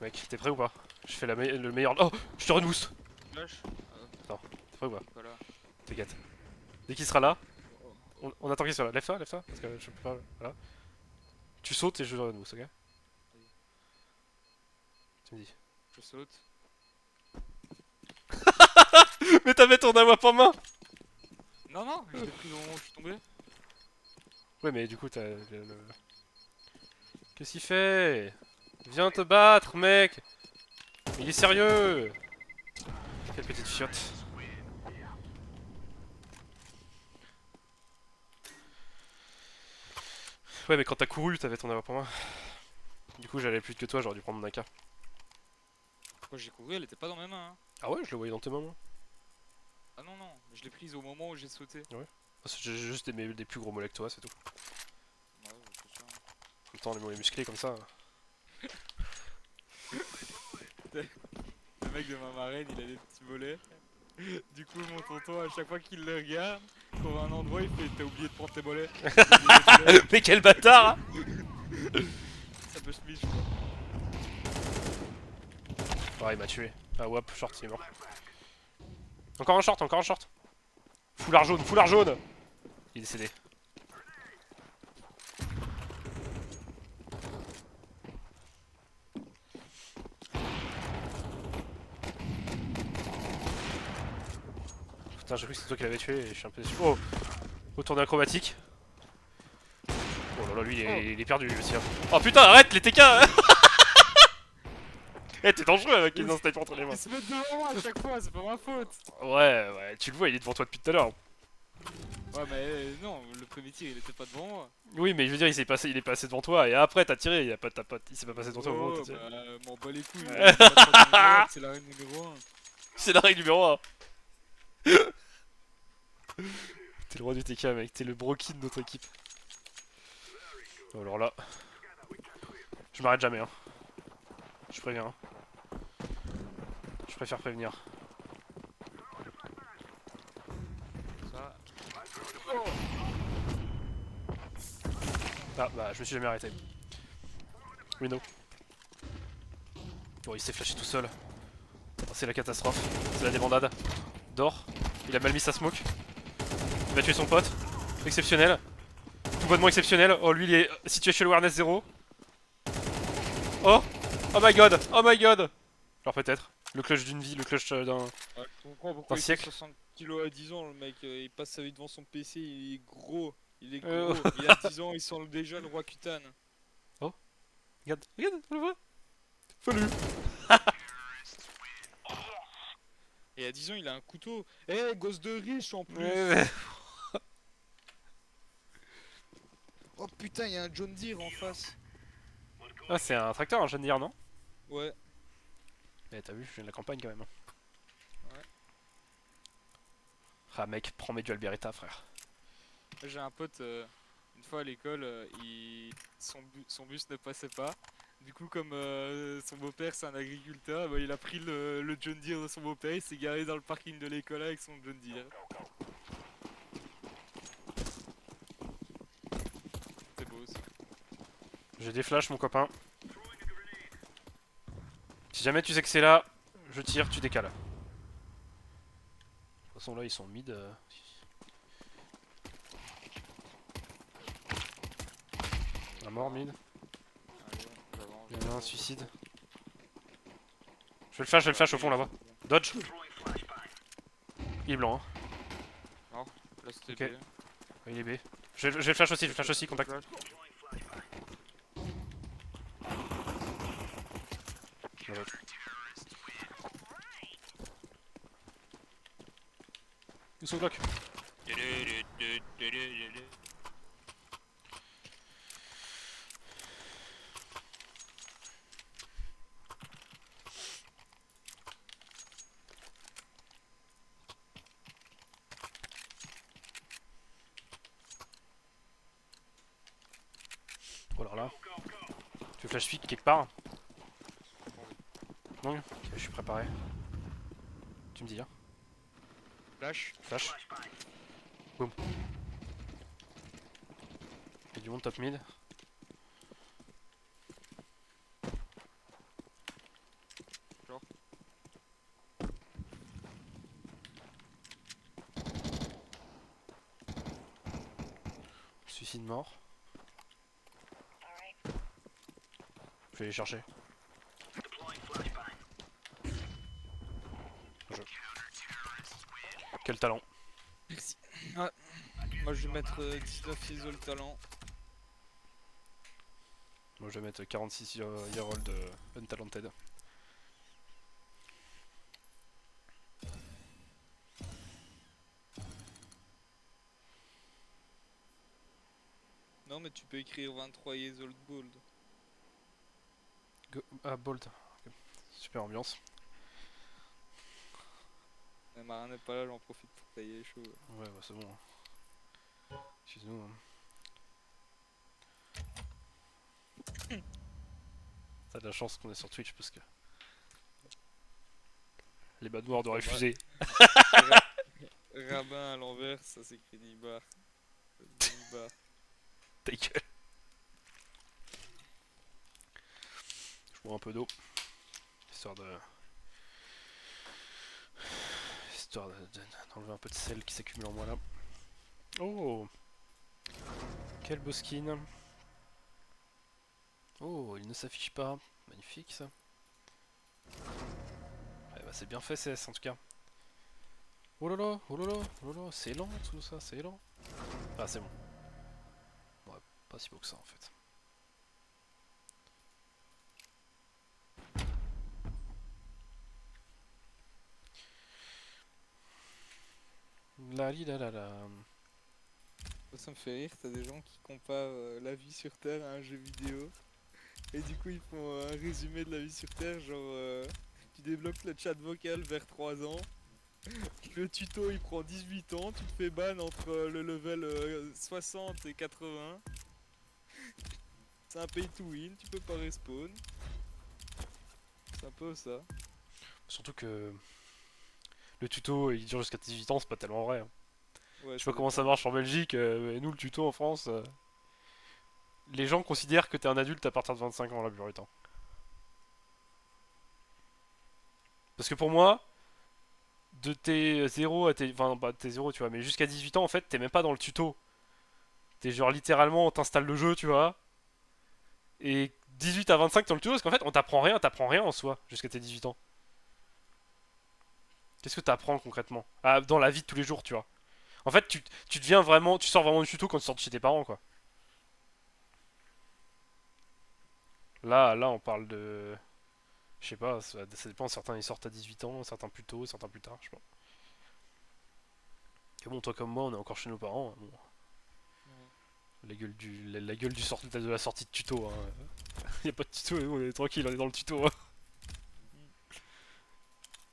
Mec, t'es prêt ou pas? Je fais le meilleur. Oh, je te reboost. Flash. T'es prêt ou pas? Voilà. T'inquiète. Dès qu'il sera là, Oh, oh. on attend qu'il soit là. Lève-toi, lève-toi. Parce que je peux pas. Voilà. Tu sautes et je reboost, ok? Tu me dis. Je saute. Mais t'avais ton AWP en main! Non non, je l'ai pris au moment où je suis tombé. Ouais, mais du coup, t'as le. Qu'est-ce qu'il fait? Viens te battre, mec. Il est sérieux. Quelle petite fiotte. Ouais, mais quand t'as couru, t'avais ton AWP pour moi. Du coup, j'allais plus vite que toi, j'aurais dû prendre mon AK. Quand j'ai couru, elle était pas dans mes mains. Hein. Ah ouais, je le voyais dans tes mains, moi. Ah non, non, je l'ai prise au moment où j'ai sauté. Parce que j'ai juste des plus gros mollets que toi, c'est tout. Ouais, c'est ça. En même temps, les mollets musclés comme ça. Le mec de ma marraine, il a des petits mollets. Du coup, mon tonton, à chaque fois qu'il le regarde, pour un endroit, il fait t'as oublié de prendre tes mollets. Mais quel bâtard hein. Ça peut se miche, quoi. Ah, il m'a tué. Ah, wap, short, il est mort. Encore un short, encore un short. Foulard jaune, foulard jaune. Il est décédé. Putain, j'ai cru que c'était toi qui l'avais tué et je suis un peu déçu. Oh, retourné acrobatique. Oh là là, lui il est perdu aussi. Hein. Oh putain, arrête les TK hein. Eh, t'es dangereux avec une sniper entre les mains. Il se met devant moi à chaque fois, c'est pas ma faute. Ouais, tu le vois, il est devant toi depuis tout à l'heure. Ouais, mais non, le premier tir il était pas devant moi. Oui, mais je veux dire, il est passé devant toi et après t'as tiré. Il s'est pas passé devant toi au moment où Oh, t'as tiré. bah, m'en bats les couilles. Pas trop dans le droit, c'est la règle numéro 1. C'est la règle numéro 1. T'es le roi du TK, mec. T'es le broki de notre équipe. Oh, alors là. Je m'arrête jamais, hein. Je préviens. Hein. Je préfère prévenir. Ça. Ah, bah, je me suis jamais arrêté. Window. Oh, il s'est flashé tout seul. Oh, c'est la catastrophe. C'est la débandade. Dors. Il a mal mis sa smoke. Il va tuer son pote. Exceptionnel. Tout bonnement exceptionnel. Oh, lui, il est situation awareness 0. Oh! Oh my god! Oh my god! Alors peut-être. Le clutch d'une vie, le clutch d'un... Ouais, je comprends pourquoi Un il fait siècle. 60 kilos à 10 ans, le mec. Il passe sa vie devant son PC, il est gros. Il est Euh. gros. Il a 10 ans, il sent déjà le roi Kutan. Regarde, regarde, on le voit. Salut! Et à 10 ans, il a un couteau. Eh, gosse de riche en plus. Ouais. Oh putain, il y a un John Deere en face. Ah, c'est un tracteur, un jeune dire, non? Ouais. Eh, t'as vu, je viens de la campagne quand même. Hein. Ouais. Ah, mec, prends mes dual Beretta, frère. J'ai un pote, une fois à l'école, son bus ne passait pas. Du coup, comme son beau-père c'est un agriculteur, bah, il a pris le John Deere de son beau-père, il s'est garé dans le parking de l'école avec son John Deere. C'est beau ça. J'ai des flashs, mon copain. Si jamais tu sais que c'est là, je tire, tu décales. De toute façon, là, ils sont mid. Un mort mid. Allez, j'avance, Il y en a un j'avance. suicide. Je vais le flash au fond là-bas. Dodge. Il est blanc, hein. Là c'était Ok. B. Ouais, il est B. Je vais le flash aussi, contact. Flash. Ouais. Où sont Glock? Oh là là. Tu veux flash pick quelque part? Non? Ok, je suis préparé. Tu me dis, hein? Flash. Flash. Boum. Il y a du monde top mid. Genre. Suicide mort. Je vais les chercher. Quel talent. Merci. Ouais. Moi je vais mettre 19 ISO le talent. Moi je vais mettre 46 year old untalented. Non, mais tu peux écrire 23 years old bold. Ah, bold. Ok. Super ambiance. Mais Marin n'est pas là, j'en profite pour tailler les cheveux. Ouais, bah c'est bon. Excuse-nous. T'as de la chance qu'on est sur Twitch parce que les bad noirs auraient refusé. Rabbin à l'envers, ça s'écrit Nibar. Nibar. Ta gueule. Je bois un peu d'eau. Histoire de. Histoire d'enlever un peu de sel qui s'accumule en moi là. Oh! Quel beau skin! Oh, il ne s'affiche pas. Magnifique ça. Ouais, bah c'est bien fait CS en tout cas. Oh là là, oh là là, oh là là, c'est lent tout ça, c'est lent. Ah c'est bon. Ouais, pas si beau que ça en fait. La li la la la. Ça me fait rire, t'as des gens qui comparent la vie sur Terre à un jeu vidéo. Et du coup, ils font un résumé de la vie sur Terre, genre tu débloques le chat vocal vers 3 ans. Le tuto il prend 18 ans, tu te fais ban entre le level 60 et 80. C'est un pay to win, tu peux pas respawn. C'est un peu ça. Surtout que le tuto il dure jusqu'à 18 ans, c'est pas tellement vrai, hein. Ouais, Je sais ça pas comment ça dépend. marche en Belgique, mais nous le tuto en France, les gens considèrent que t'es un adulte à partir de 25 ans la plupart du temps. Parce que pour moi, de tes 0 à tes. Enfin, pas tes 0, tu vois, mais jusqu'à 18 ans, en fait, t'es même pas dans le tuto. T'es genre littéralement, on t'installe le jeu, tu vois. Et 18 à 25 dans le tuto, parce qu'en fait, on t'apprend rien en soi, jusqu'à tes 18 ans. Qu'est-ce que t'apprends concrètement? Ah, dans la vie de tous les jours, tu vois. En fait, tu deviens vraiment. Tu sors vraiment du tuto quand tu sors de chez tes parents, quoi. Là, on parle de. Je sais pas, ça dépend. Certains ils sortent à 18 ans, certains plus tôt, certains plus tard, je sais pas. Et bon, toi comme moi, on est encore chez nos parents, hein. Bon, Ouais. la gueule de la sortie de tuto, hein. Y a pas de tuto, on est tranquille, on est dans le tuto, hein.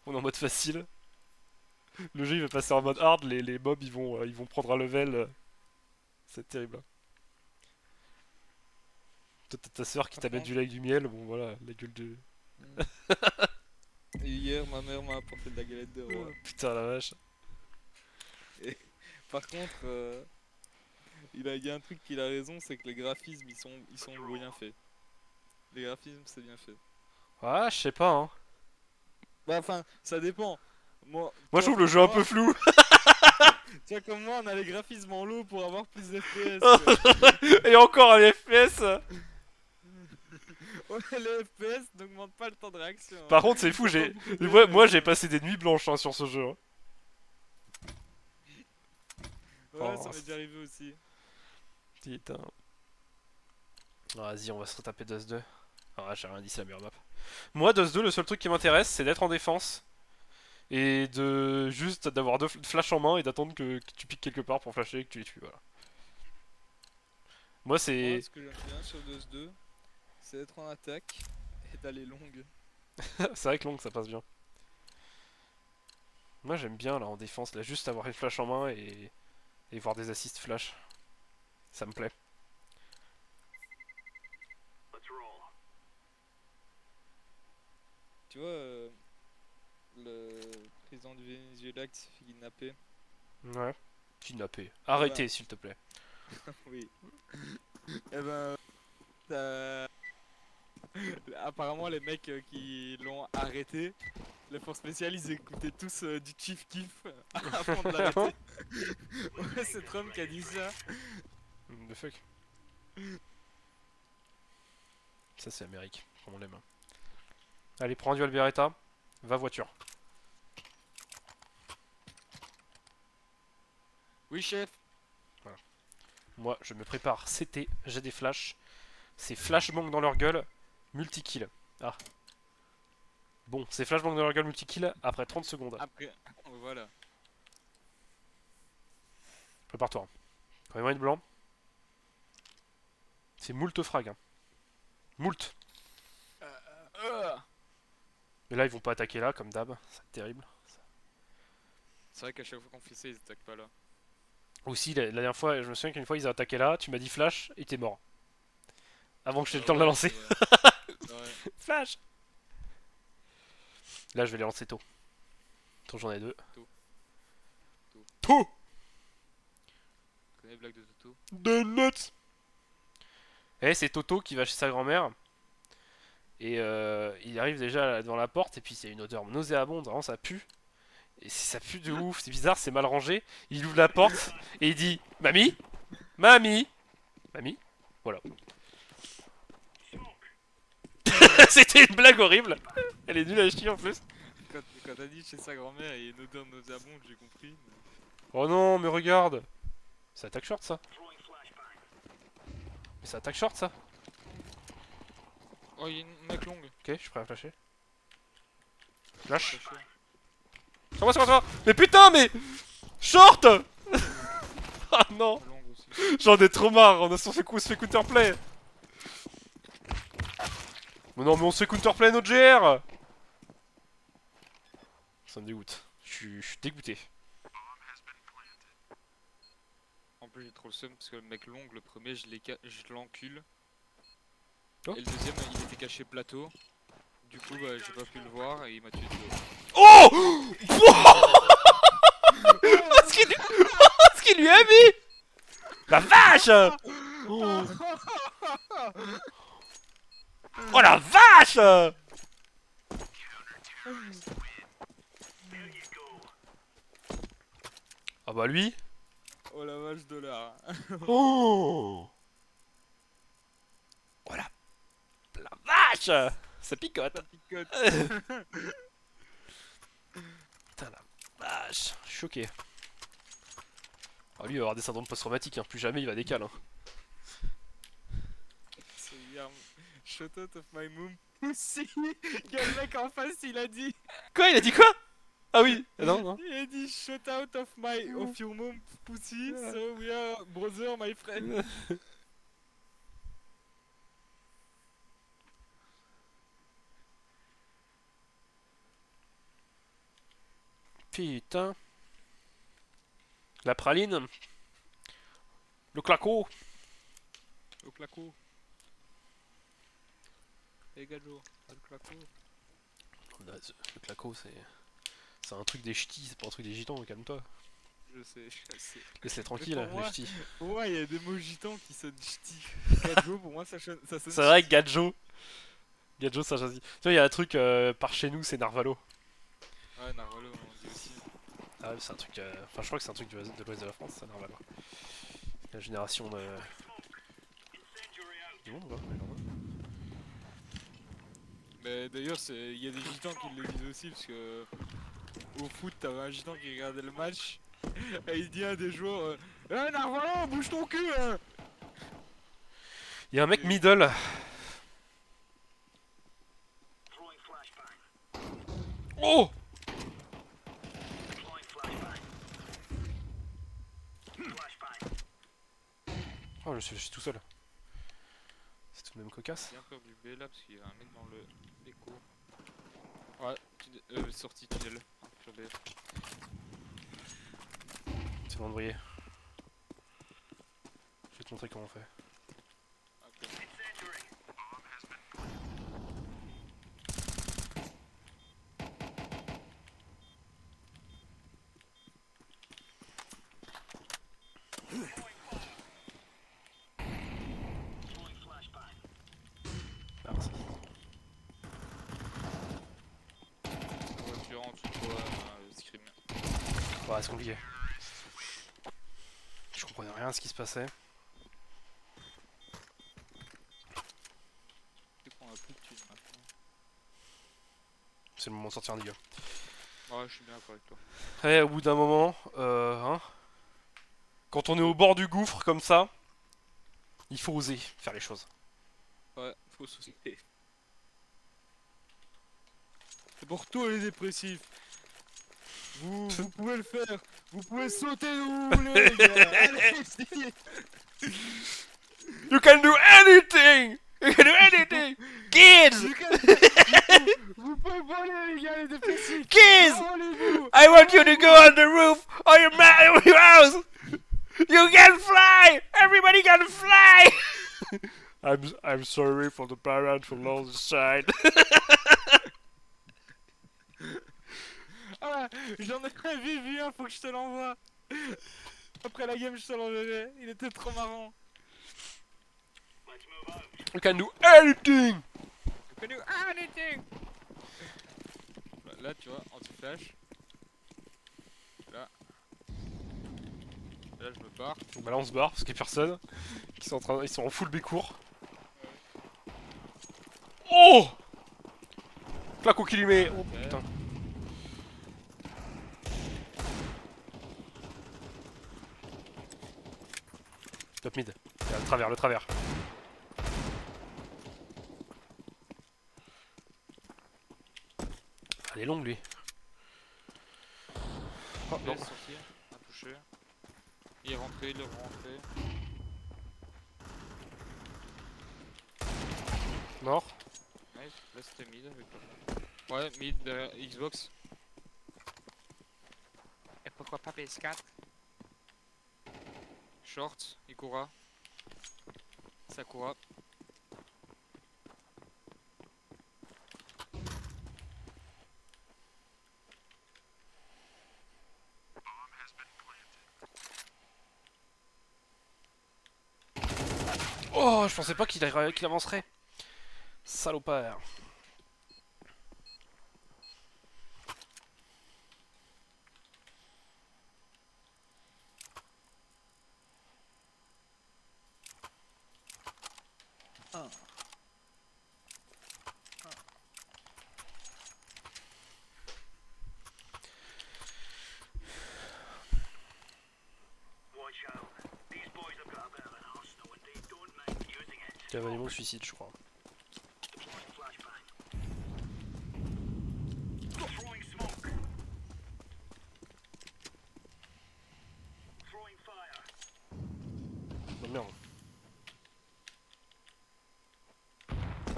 On est en mode facile. Le jeu il va passer en mode hard, les mobs ils vont prendre un level. C'est terrible, hein. Toi t'as ta soeur qui Par t'amène du contre, lait avec du miel, bon voilà, la gueule de. hmm. Et hier, ma mère m'a apporté de la galette de Oh, roi. putain la vache. Et par contre, il y a un truc qu'il a raison, c'est que les graphismes ils sont bien faits. Les graphismes c'est bien fait. Ah, je sais pas, hein. Bah enfin, ça dépend. Moi, Moi je trouve le jeu un peu flou. tu vois comme moi, on a les graphismes en low pour avoir plus d'FPS quoi. Et encore un FPS. Ouais, les FPS n'augmentent pas le temps de réaction, Par hein. contre, c'est fou, Y a pas j'ai. beaucoup de Moi FPS, j'ai hein. passé des nuits blanches, hein, sur ce jeu, hein. Ouais, ça Oh, m'est déjà arrivé aussi. putain. Ah, vas-y, on va se retaper Dust 2. Ah, j'ai rien dit, c'est la meilleure map. Moi, Dust 2, le seul truc qui m'intéresse, c'est d'être en défense. Et de juste d'avoir deux flash en main et d'attendre que tu piques quelque part pour flasher et que tu les tues, voilà. Moi, Moi, c'est. ce que j'aime bien sur Dust 2, c'est d'être en attaque et d'aller longue. C'est vrai que long, ça passe bien. Moi, j'aime bien là en défense, là, juste avoir une flash en main et voir des assists flash. Ça me plaît. Tu vois, le président du Venezuela qui s'est fait kidnapper. Ouais. Kidnappé. Eh ben, Arrêtez, s'il te plaît. oui. Eh ben, t'as- apparemment, les mecs qui l'ont arrêté, les forces spéciales, ils écoutaient tous du Chief Keef avant de l'arrêter. Ouais, c'est Trump qui a dit ça. The fuck. Ça, c'est Amérique, comme on l'aime. Allez, prends du Alberetta. Va voiture. Oui, chef. Voilà. Moi, je me prépare CT, j'ai des flashs. c'est flashbang dans leur gueule, multi-kill. Ah. Bon, c'est flashbang dans leur gueule, multi-kill après 30 secondes. Après, voilà. Prépare-toi. Quand il y a de blanc, c'est moult frag. Hein. Moult. Euh. Mais là, ils vont pas attaquer là, comme d'hab. C'est terrible. C'est vrai qu'à chaque fois qu'on fait ça, ils attaquent pas là. Aussi, la dernière fois, je me souviens qu'une fois, ils ont attaqué là, tu m'as dit flash, et t'es mort. Avant que j'ai le temps de la lancer. Ouais. Flash. Là, je vais les lancer tôt. Tôt, j'en ai deux. Tôt. Tôt. Tu connais les blagues de Toto? De nuts. Eh, c'est Toto qui va chez sa grand-mère. Et il arrive déjà devant la porte, et puis c'est une odeur nauséabonde, vraiment ça pue. Et ça pue de ouf, c'est bizarre, c'est mal rangé. Il ouvre la porte, et il dit Mamie Mamie Mamie Voilà. C'était une blague horrible. Elle est nulle à chier en plus. Quand t'as dit chez sa grand-mère et une odeur nauséabonde, j'ai compris. Oh non, mais regarde. C'est attaque short ça. Mais c'est attaque short ça. Oh, il y a une mec longue. Ok, je suis prêt à flasher. Flash. Fâché. Sur moi, sur moi, sur moi. Mais putain, mais. Short. Ah non. Longue aussi. J'en ai trop marre, on se fait counterplay. Mais non, mais on se fait counterplay notre GR. Ça me dégoûte. Je suis dégoûté. En plus, j'ai trop le seum parce que le mec long, le premier, je l'encule. Oh. Et le deuxième, il était caché plateau. Du coup, bah, j'ai pas pu le voir et il m'a tué de dos. Oh. Ce qu'il lui a mis. La vache. Oh, oh la vache. Ah bah lui. Oh la vache de là. Oh. Oh la vache. Ça picote. Ça picote. Putain la vache. Je suis choqué. Ah lui il va avoir des syndromes post-traumatiques, hein. Plus jamais il va décaler. Hein. C'est hier. Shut out of my mom pussy. Il y a le mec en face, il a dit. Quoi, il a dit quoi? Ah oui. Non, non. Il a dit shut out of your mom pussy. So we are brother, my friend. Putain. La praline. Le claco. Le claco. Et Gajo, le claco. Le claco c'est... C'est un truc des ch'tis, c'est pas un truc des gitans, calme-toi. Je sais. Laisse-les tranquilles, Pour les moi- ch'tis. Pour moi, il y a des mots gitans qui sonnent ch'ti. Gajo, pour moi, ça sonne C'est vrai que ch'ti. Gadjo. Gadjo ça choisit. Tu vois, il y a un truc par chez nous, c'est Narvalo. Ouais, Narvalo, on dit aussi. Ah ouais, c'est un truc... Enfin, je crois que c'est un truc de l'ouest de la France, ça, Narvalo. La génération de... Du monde, quoi. Mais d'ailleurs, il y a des gitans qui le disent aussi, parce que au foot, t'avais un gitan qui regardait le match, et il dit à des joueurs Narvalo, bouge ton cul hein. Il y a un mec middle. Oh! Oh, je suis tout seul. C'est tout de même cocasse. J'ai bien peur du B là, parce qu'il y a un mec dans l'écho. Ouais, sortie tunnel, sur B. C'est bon de briller. Je vais te montrer comment on fait. Ok. Ah, merci. Voiture en dessous de toi, scream. Ouais, c'est compliqué. Je comprenais rien à ce qui se passait. C'est qu'on a plus de thunes maintenant. C'est le moment de sortir un dégât. Ouais, je suis bien d'accord avec toi. Ouais, au bout d'un moment, hein, quand on est au bord du gouffre comme ça, il faut oser faire les choses. Ouais, faut soucier. C'est pour tous les dépressifs. Vous pouvez le faire. Vous pouvez sauter où vous voulez, les gars. Allez-y. You can do anything! You can do anything! Kids! Vous pouvez voler, les gars, les dépressifs. Kids! Envolez-vous. I want you to go on the roof of your house! You can fly! Everybody can fly! I'm sorry for the parents who lost the side. Ah, j'en ai vu un, faut que je te l'envoie. Après la game, je te l'enverrai. Il était trop marrant. You can do anything! You can do anything. Là, tu vois, anti-flash. Là. Là, je me barre. Donc bah là on se barre parce qu'il y a personne. Ils sont en full bécourt. Oh! Claco qui lui met. Oh putain. Top mid. Le travers, le travers. Elle est longue lui. Oh Il non. est sorti, un touché. Il est rentré, il est rentré. Mort. Nice, là c'était mid avec toi. Ouais, mid derrière Xbox. Et pourquoi pas PS4? Short, Ikura. Sakura. Oh, je pensais pas qu'il avancerait. Salopard. Cavalier suicide, je crois. Oh merde.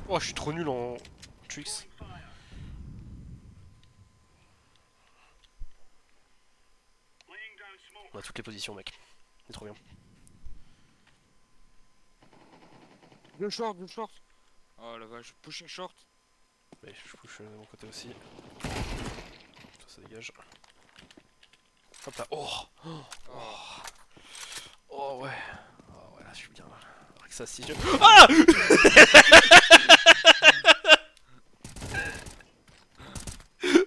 Oh, je suis trop nul en tricks. On a toutes les positions, mec. C'est trop bien. Le short, le short. Oh la vache, pushing short. Mais je push de mon côté aussi. Ça dégage. Hop là. Oh, oh ouais. Oh ouais, là je suis bien. Avec ça, si je. Ah!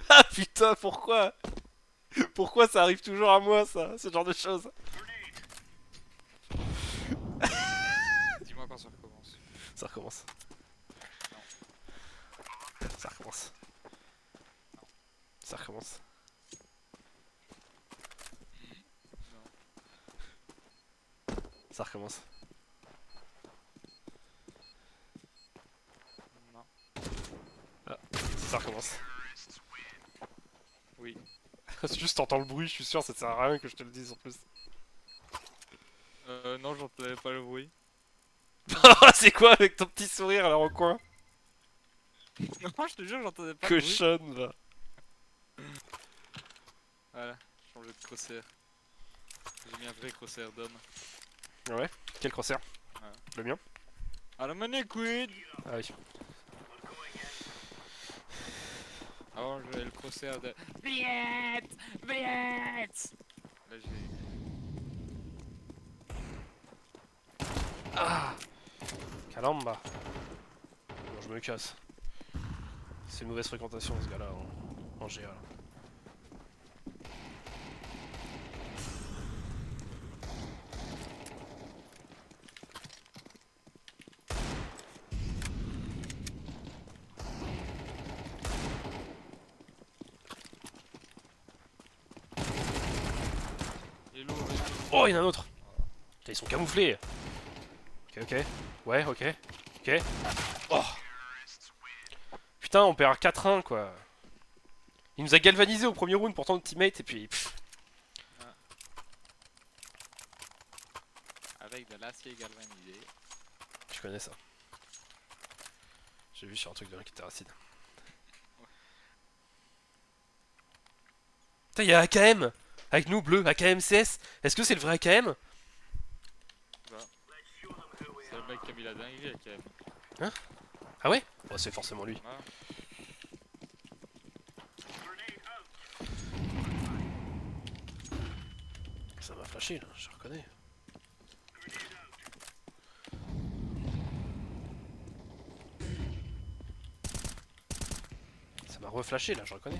Ah putain, pourquoi? Pourquoi ça arrive toujours à moi, ça, ce genre de choses? Dis-moi quand ça recommence. Ça recommence. Ça recommence. Ça recommence. Ça recommence. Non. Ah, ça recommence. Oui. Juste t'entends le bruit, je suis sûr, ça sert à rien que je te le dise en plus. Non, j'entendais pas le bruit. C'est quoi avec ton petit sourire là en coin? Non, je te jure, j'entendais pas le bruit. Cochonne va. Voilà, changer de crosshair. J'ai mis un vrai crosshair d'homme. Ouais, quel crosshair? Ouais. Le mien? Ah, la manette quid. Ah oui. Avant, j'avais le crosshair de Viette. Viette. Là, j'ai. Ah! Caramba! Bon, je me casse. C'est une mauvaise fréquentation ce gars-là en GA. Là. Il est lourd, il est lourd. Oh, il y en a un autre! Putain, ils sont camouflés! Ok, ok. Ouais, ok. Ok, Ok. Oh. Putain, on perd 4-1 quoi. Il nous a galvanisé au premier round pourtant notre teammate et puis... pff, Avec de l'acier galvanisé. je connais ça. J'ai vu sur un truc de Terracide. Putain, y'a AKM avec nous, bleu, AKM CS. Est-ce que c'est le vrai AKM? Bah. C'est le mec qui a mis la dinguerie quand même. Hein? Ah ouais? Oh, c'est forcément lui. Ouais. Ça m'a flashé là, je reconnais. Ça m'a reflashé là, je reconnais.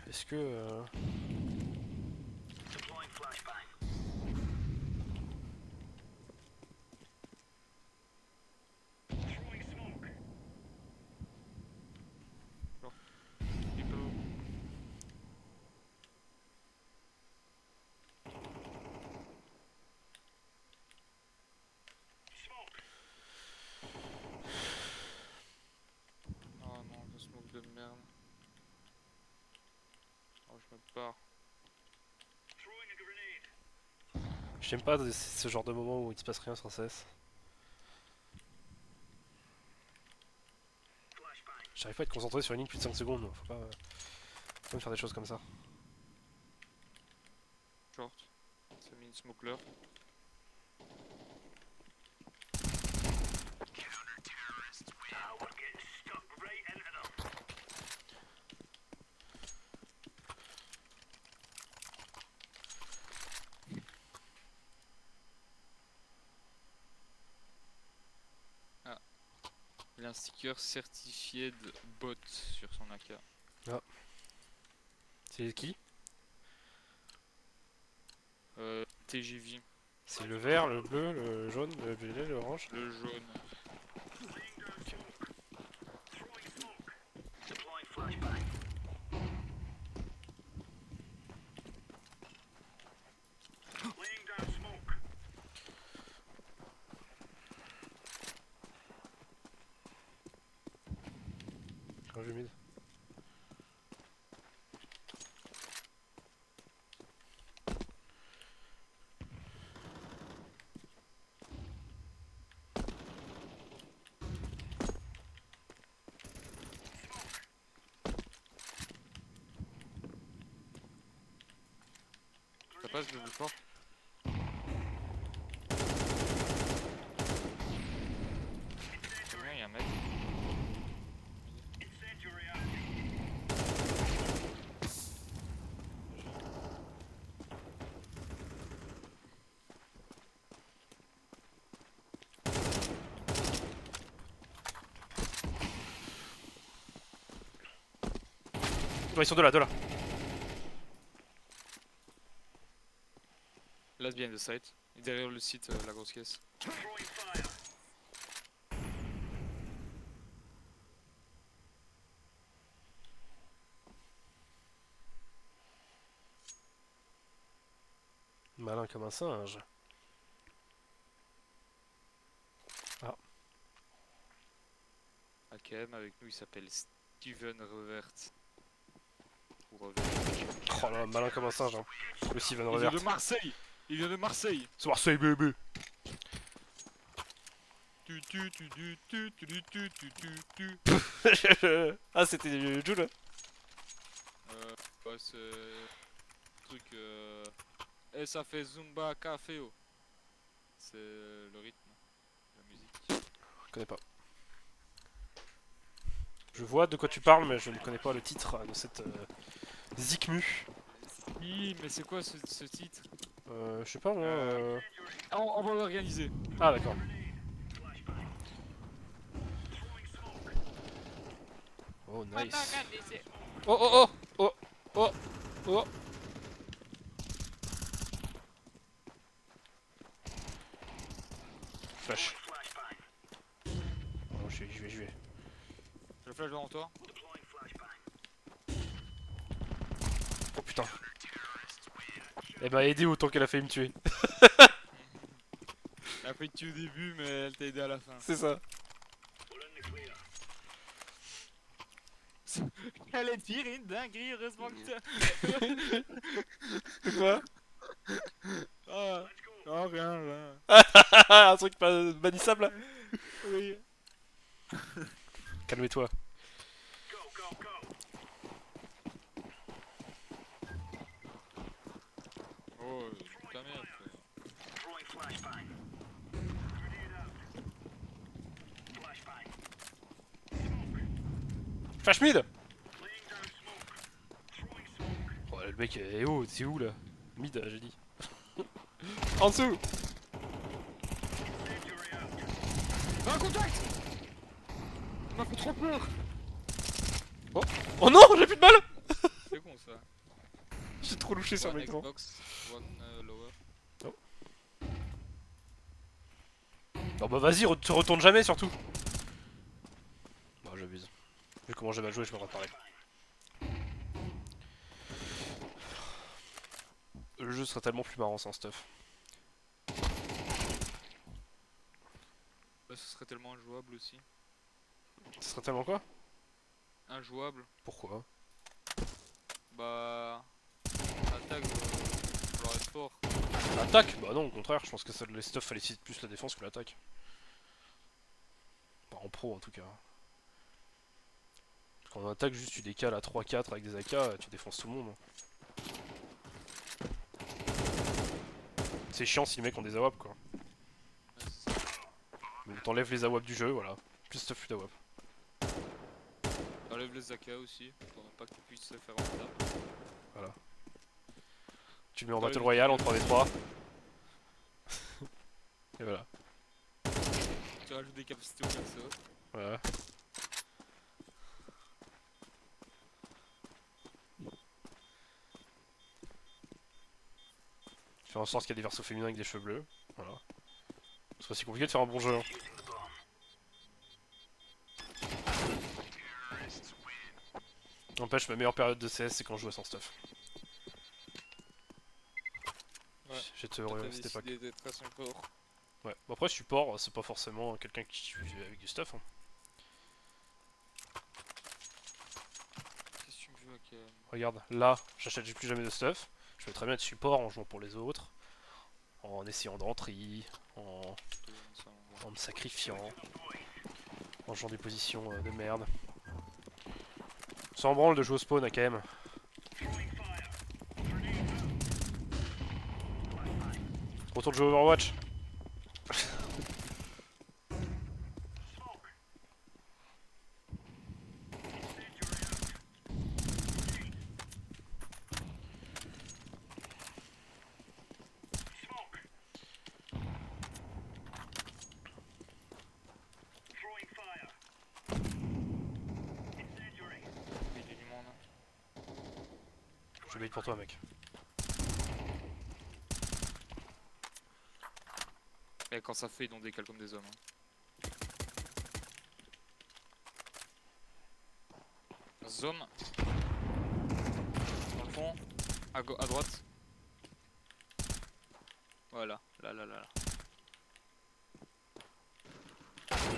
Est-ce que... Il peut... Oh non, le smoke de merde. Oh, je me barre. J'aime pas ce genre de moment où il se passe rien sans cesse. J'arrive pas à être concentré sur une ligne plus de 5 secondes, moi. Faut pas me faire des choses comme ça. Short. C'est mis une smoke là. Ah. Il a un sticker certifié de bot sur son AK. C'est qui? TGV. C'est le vert, le bleu, le jaune, le violet, l'orange. Le jaune. Orange humide. Ça passe de plus fort. Combien il y a un mec? Ouais, ils sont deux là, deux là. Last behind the site. Et derrière le site, la grosse caisse. Malin comme un singe. AKM avec nous, il s'appelle Steven Revert. Ou Revert. Oh là là, malin comme un singe. Hein. Le Steven Il Revert. vient de Marseille. Il vient de Marseille. C'est Marseille bébé. Ah, c'était Jules. Ouais, c'est... truc... Et ça fait Zumba Café. Oh. C'est le rythme. La musique. Je connais pas. Je vois de quoi tu parles, mais je ne connais pas le titre de cette Zikmu. Oui, mais c'est quoi ce titre? Je sais pas moi. On va l'organiser. Ah d'accord. Oh nice. Oh oh oh oh oh oh. Flash. Oh, j'y vais. Je flash devant toi. Oh putain. Elle m'a aidé autant qu'elle a failli me tuer. Elle a fait tuer au début, mais elle t'a aidé à la fin. C'est ça. J'allais dire une dinguerie, heureusement que t'as. Quoi? Ah, non, rien, rien. Un truc pas bannissable là? Oui. Calmez-toi. Oh, ta merde, frère. Flash mid! Oh, le mec est haut, c'est où là? Mid, j'ai dit. En dessous! Un contact! Il m'a fait trop peur! Oh non, j'ai plus de balles! C'est con ça. J'ai trop louché sur One l'écran. Xbox, one lower. Oh bah vas-y, te retourne jamais surtout. Bah j'abuse. Vu comment j'ai mal joué, je me réparer. Le jeu serait tellement plus marrant sans stuff. Bah, ce serait tellement injouable aussi. Ce serait tellement quoi? Injouable. Pourquoi? Bah. Attaque, vouloir être fort. L'attaque? Bah non, au contraire, je pense que les stuff facilitent plus la défense que l'attaque. Bah, en pro en tout cas. Parce qu'en attaque, juste tu décales à 3-4 avec des AK, tu défonces tout le monde. C'est chiant si les mecs ont des AWP quoi. Ouais, c'est ça. Mais t'enlèves les AWP du jeu, voilà. Plus stuff, plus d'AWP. Enlève les AK aussi, pour ne pas qu'ils puissent se faire en table. Voilà. Tu le mets en Battle Royale en 3v3. Et voilà. Tu rajoutes des capacités au perso. Voilà. Fais en sorte qu'il y ait des versos féminins avec des cheveux bleus. Voilà. C'est pas si compliqué de faire un bon jeu. Hein. N'empêche, ma meilleure période de CS c'est quand je joue à sans stuff. Ouais. J'étais heureux T'as à cette époque. décidé d'être à son corps. Ouais. Bon, après, support, c'est pas forcément quelqu'un qui joue avec du stuff. Hein. Qu'est-ce que tu me veux avec. Regarde, là, j'achète plus jamais de stuff. Je peux très bien être support en jouant pour les autres, en essayant d'entrer, en me sacrifiant, en jouant des positions de merde. Sans branle de jouer au spawn à KM. Retour de jouer Overwatch. Il y a du monde. Je bait pour toi, mec. Et quand ça fait, ils ont décale comme des hommes. Hein. Zone. Dans le fond. À droite. Voilà. Là, là, là, là.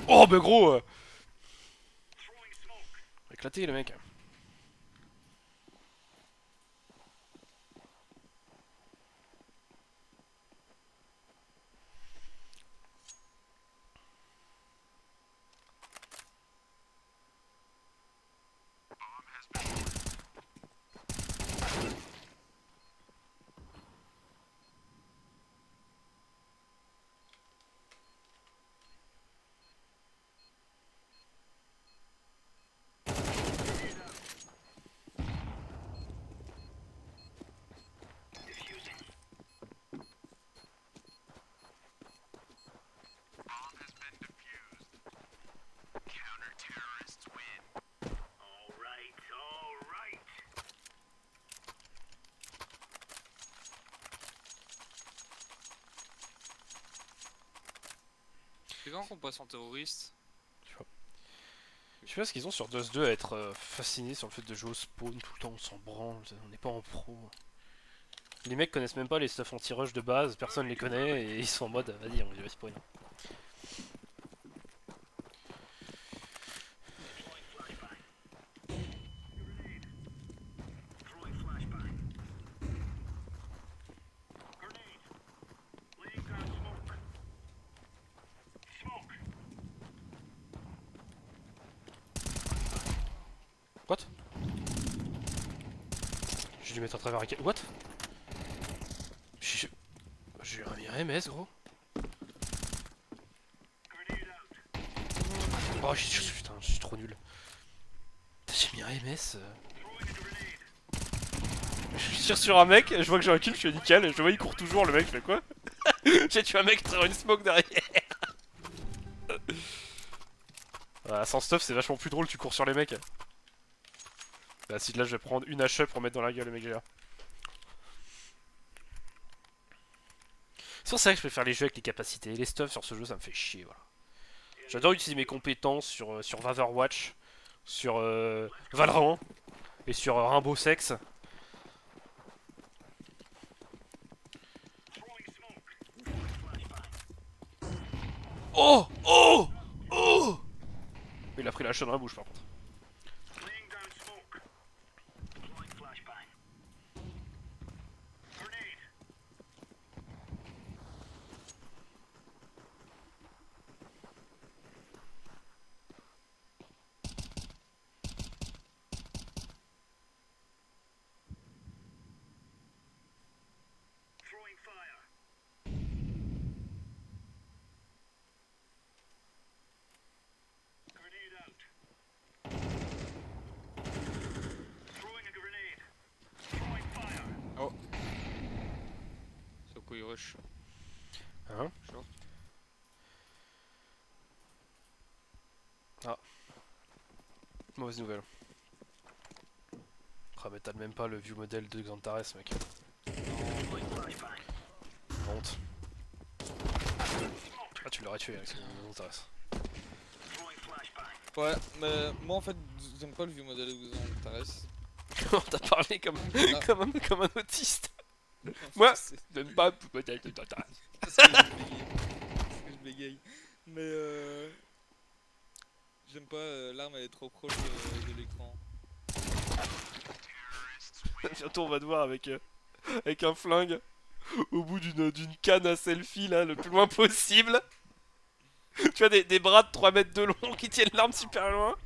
Oh, bah gros éclaté, le mec. C'est quand qu'on passe en terroriste? Je sais pas ce qu'ils ont sur Dust 2 à être fascinés sur le fait de jouer au spawn tout le temps, on s'en branle, on n'est pas en pro. Les mecs connaissent même pas les stuff anti-rush de base, personne les connaît et ils sont en mode vas-y on y respawn. What? J'ai dû mettre à travers un... What? J'ai eu un mire MS gros. Oh putain, je suis trop nul. J'ai mis un MS. Je tire sur un mec, je vois que j'ai un kill, je suis nickel, je vois il court toujours le mec, je fais quoi? J'ai tué un mec sur une smoke derrière. Voilà, sans stuff c'est vachement plus drôle, tu cours sur les mecs. Bah si là je vais prendre une HE pour mettre dans la gueule le mec GR. C'est pour ça que je préfère les jeux avec les capacités. Les stuff sur ce jeu ça me fait chier voilà. J'adore utiliser mes compétences sur Overwatch, sur Valorant et sur Rainbow Sex. Oh! Oh! Oh! Il a pris la chaîne dans la bouche par contre. Oh. Soko il rush. Hein? Short. Ah. Mauvaise nouvelle. Ah mais t'as même pas le view model de Xantares mec. Honte. Ah tu l'aurais tué avec Xantares. Ouais, mais moi en fait j'aime pas le vieux modèle de Xantares. On t'a parlé comme, Ah. comme un autiste. Moi, j'aime pas le modèle de Xantares. Parce que je bégaye. Mais j'aime pas, l'arme elle est trop proche de l'écran. Bientôt on va te voir avec un flingue au bout d'une canne à selfie là, le plus loin possible. Tu vois des bras de 3 mètres de long qui tiennent l'arme super loin.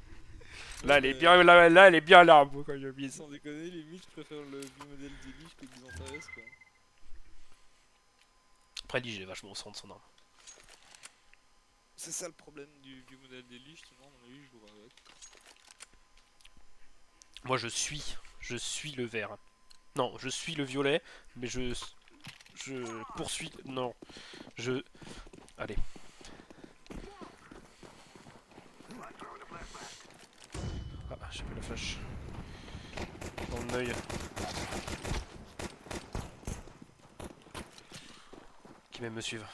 Là elle est bien là elle est bien l'arme quand je vise. Sans déconner, limite je préfère le vieux modèle d'Elige que Xantares quoi. Après Lige est vachement au centre de son arme. C'est ça le problème du vieux modèle d'Elige, sinon à mon avis je jouerai avec. Moi je suis le vert. Non, je suis le violet, mais je poursuis. Non, allez. Ah, j'ai pas la flash. Dans l'œil. Qui même me suivent.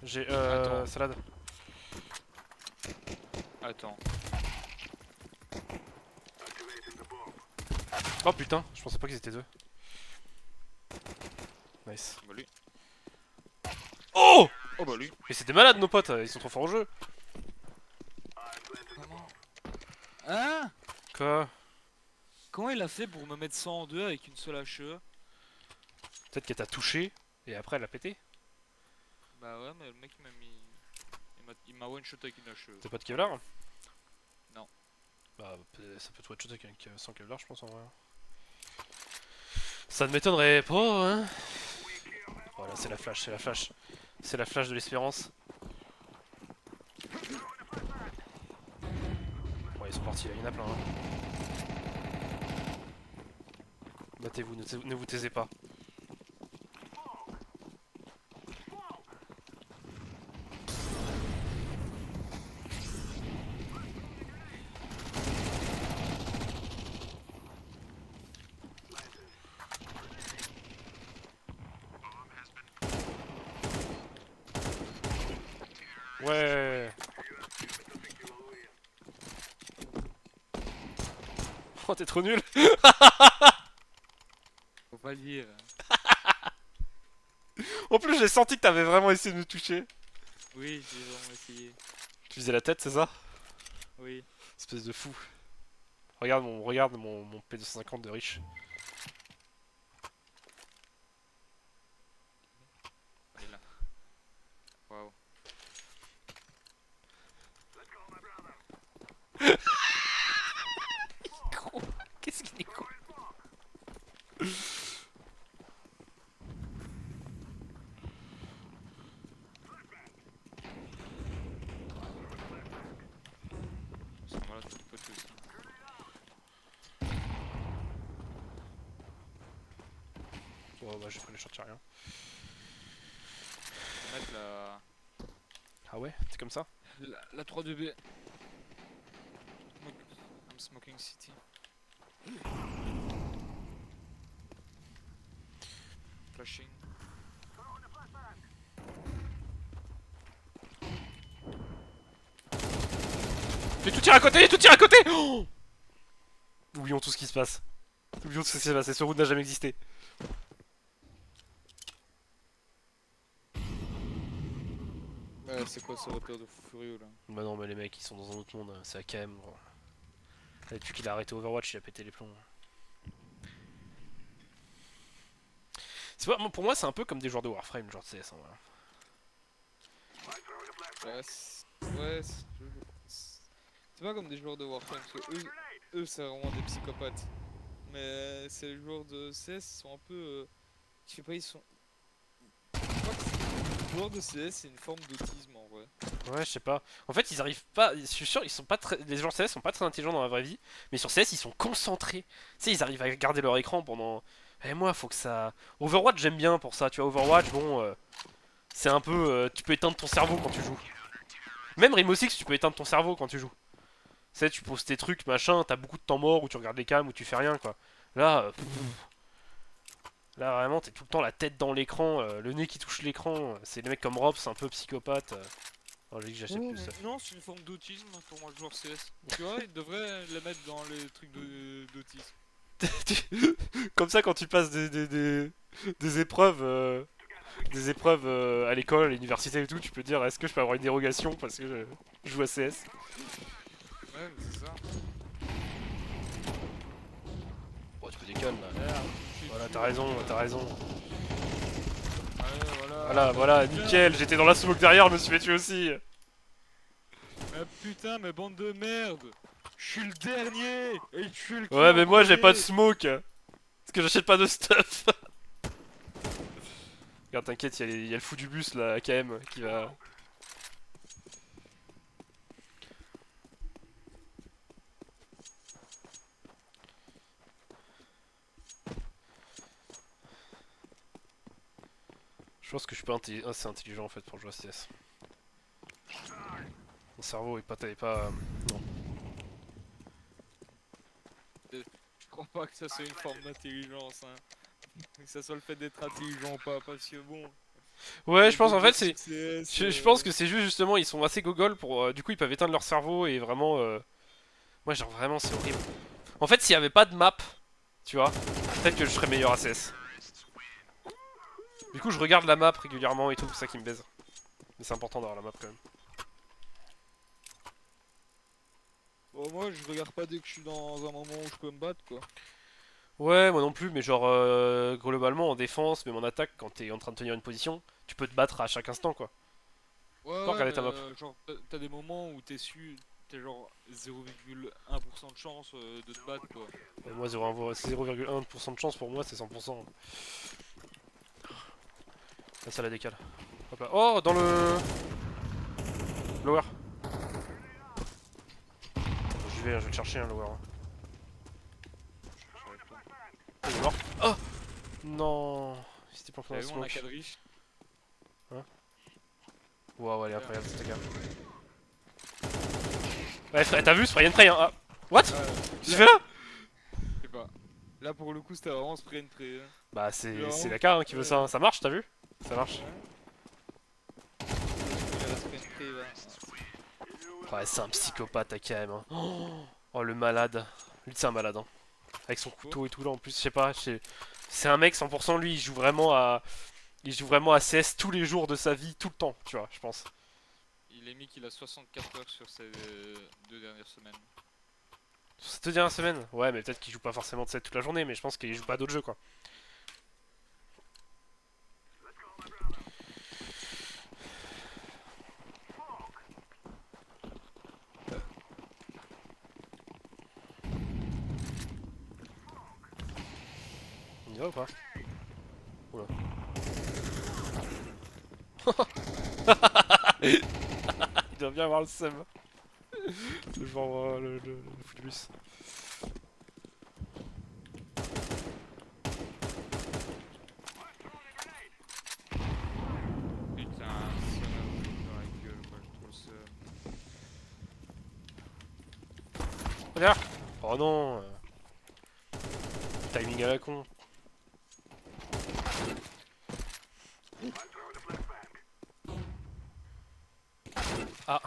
J'ai Attends. salade. Attends. Oh putain, je pensais pas qu'ils étaient deux. Nice. Bah lui. Oh! Oh bah lui. Mais c'est des malades nos potes, ils sont trop forts au jeu. Comment? Hein? Quoi? Comment il a fait pour me mettre 100 en 2 avec une seule HE? Peut-être qu'elle t'a touché et après elle a pété. Bah ouais, mais le mec il m'a mis. Il m'a one shot avec une HE. T'as pas de Kevlar? Non. Bah ça peut te one shot avec sans Kevlar je pense en vrai. Ça ne m'étonnerait pas hein. Voilà c'est la flash, c'est la flash. C'est la flash de l'espérance. Ouais ils sont partis là, il y en a plein hein. Battez-vous, ne vous taisez pas. Ouais. Oh, t'es trop nul. Faut pas le dire. En plus, j'ai senti que t'avais vraiment essayé de me toucher. Oui, j'ai vraiment essayé. Tu visais la tête, c'est ça? Oui. Espèce de fou. Regarde mon P250 de riche. Il est là. Waouh. Qu'est-ce qu'il est con. Ça va, je peux te aussi. Oh bah j'ai pas les shorts, y'a rien. On va mettre Ah ouais? T'es comme ça? la 3-2B. I'm smoking city. Flashing. Mais tout tire à côté! Tout tire à côté! Oh, oublions tout ce qui se passe. Oublions tout ce qui s'est passé, ce route n'a jamais existé. Ouais, c'est quoi ce repère de fou furieux là? Bah non, mais les mecs ils sont dans un autre monde, c'est AKM gros. Et depuis qu'il a arrêté Overwatch, il a pété les plombs. Pour moi, c'est un peu comme des joueurs de Warframe, genre de CS en vrai. Ouais, c'est pas comme des joueurs de Warframe, parce que eux c'est vraiment des psychopathes. Mais ces joueurs de CS sont un peu. Je sais pas, ils sont. Je crois que les joueurs de CS c'est une forme d'autisme en vrai. Ouais, je sais pas. En fait, ils arrivent pas. Je suis sûr, ils sont pas très. Les joueurs CS sont pas très intelligents dans la vraie vie, mais sur CS, ils sont concentrés. Tu sais, ils arrivent à garder leur écran pendant. Et moi, faut que ça. Overwatch, j'aime bien pour ça. Tu vois, Overwatch, bon, c'est un peu. Tu peux éteindre ton cerveau quand tu joues. Même Rainbow Six, tu peux éteindre ton cerveau quand tu joues. Tu sais, tu poses tes trucs, machin, t'as beaucoup de temps mort où tu regardes les cams, où tu fais rien, quoi. Là, là vraiment, t'es tout le temps la tête dans l'écran, le nez qui touche l'écran. C'est les mecs comme Rob, c'est un peu psychopathe. Oh, j'ai dit que j'achète plus ça. Non, c'est une forme d'autisme pour moi, le joueur CS. Tu vois, ils devraient les mettre dans les trucs d'autisme. Comme ça, quand tu passes des épreuves, à l'école, à l'université et tout, tu peux dire est-ce que je peux avoir une dérogation parce que je joue à CS. Ouais, mais c'est ça. Bon, tu peux déconner là. Merde, Voilà, t'as raison, t'as raison. Ouais, voilà. Voilà, voilà, nickel, j'étais dans la smoke derrière, je me suis fait tuer aussi. Mais putain, mais bande de merde! Je suis le dernier! Et je suis le Ouais, mais moi j'ai pas de premier. smoke. Parce que j'achète pas de stuff. Regarde, t'inquiète, il y a le fou du bus là, AKM, qui va. Je pense que je suis pas assez intelligent en fait pour jouer à CS. Mon cerveau est pas. Non. Je crois pas que ça soit une forme d'intelligence, hein. Que ça soit le fait d'être intelligent ou pas, parce que bon. Ouais, les je pense en fait objectifs c'est. CS, Je pense que c'est juste justement, ils sont assez gogoles pour. Du coup, ils peuvent éteindre leur cerveau et vraiment. Moi, genre vraiment, c'est horrible. En fait, s'il y avait pas de map, tu vois, peut-être que je serais meilleur à CS. Du coup, je regarde la map régulièrement et tout, c'est ça qui me baise. Mais c'est important d'avoir la map quand même. Bon, moi, je regarde pas dès que je suis dans un moment où je peux me battre, quoi. Ouais, moi non plus, mais genre globalement en défense, même en attaque, quand t'es en train de tenir une position, tu peux te battre à chaque instant quoi. Ouais, Pas ouais, regarder mais ta map. genre, t'as des moments où t'es genre 0,1% de chance de te battre, quoi. Et moi 0,1% de chance pour moi c'est 100%. Là ça la décale. Hop là. Oh dans le. Lower. Je vais le chercher un lower. Il est mort. Oh non. C'était pas pour T'as la vu mon smoke. accadriche? Waouh, elle est incroyable cette gars. Ouais, t'as vu spray and pray hein. Ah. What? Qu'est-ce que tu fais là? Je sais pas. Là, pour le coup, c'était vraiment spray and pray, hein. Bah c'est Non. la K hein, qui veut ça. Ça marche, t'as vu? Ça marche. Il a spray and pray, là. Ouais, c'est un psychopathe AKM. Hein. Oh le malade. Lui, c'est un malade, hein. Avec son couteau et tout là en plus, je sais pas, c'est un mec 100%, lui, il joue vraiment à CS tous les jours de sa vie, tout le temps, tu vois, je pense. Il est mis qu'il a 64 heures sur ces 2 dernières semaines. Sur ces 2 dernières semaines, ouais, mais peut-être qu'il joue pas forcément de CS toute la journée, mais je pense qu'il joue pas à d'autres jeux, quoi. On y va ou pas? Oula. Il doit bien avoir le seum. Le genre, le footbus. Putain, ça dans la gueule quoi, je trouve ça. Regarde. Oh non. Timing à la con. Ah,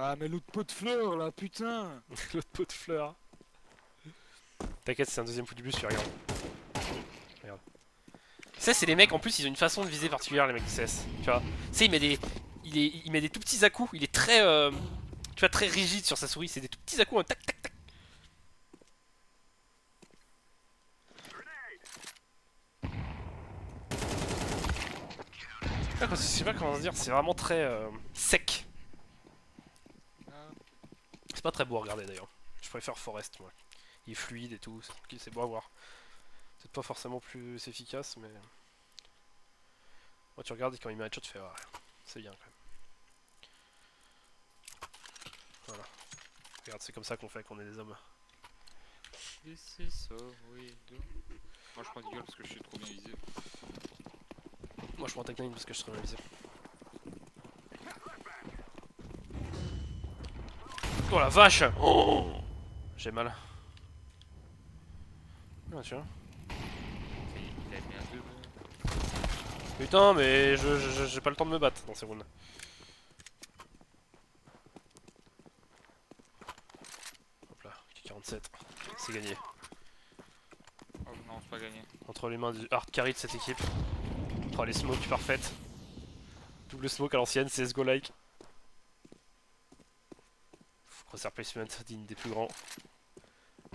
Ah mais l'autre pot de fleurs là, putain. l'autre pot de fleurs. T'inquiète, c'est un deuxième footbus, tu regardes. Regarde. Ça, c'est les mecs, en plus, ils ont une façon de viser particulière, les mecs de CS. Tu vois. Tu sais, il met des tout petits à-coups. Il est très, tu vois, très rigide sur sa souris. C'est des tout petits à-coups, hein, tac, tac, tac. Je sais pas comment se dire, c'est vraiment très sec. Ah, C'est pas très beau à regarder d'ailleurs. Je préfère Forest, moi. Il est fluide et tout, c'est beau à voir. Peut-être pas forcément plus efficace, mais. Moi, tu regardes et quand il met un shot, tu fais, ouais, c'est bien quand même. Voilà. Regarde, c'est comme ça qu'on fait qu'on est des hommes. this is so we do. Moi je prends du gueule parce que je suis trop bien visé. Moi, je prends Tech 9 parce que je serais bien visé. Oh la vache! Oh, j'ai mal. Ah, tu vois. Il a mis un 2. Putain, mais j'ai pas le temps de me battre dans ces rounds. Hop là, 47. C'est gagné. Oh non, c'est pas gagné. Entre les mains du hard carry de cette équipe. Oh, les smokes parfaites. Double smoke à l'ancienne, CSGO like. Crosshair placement digne des plus grands.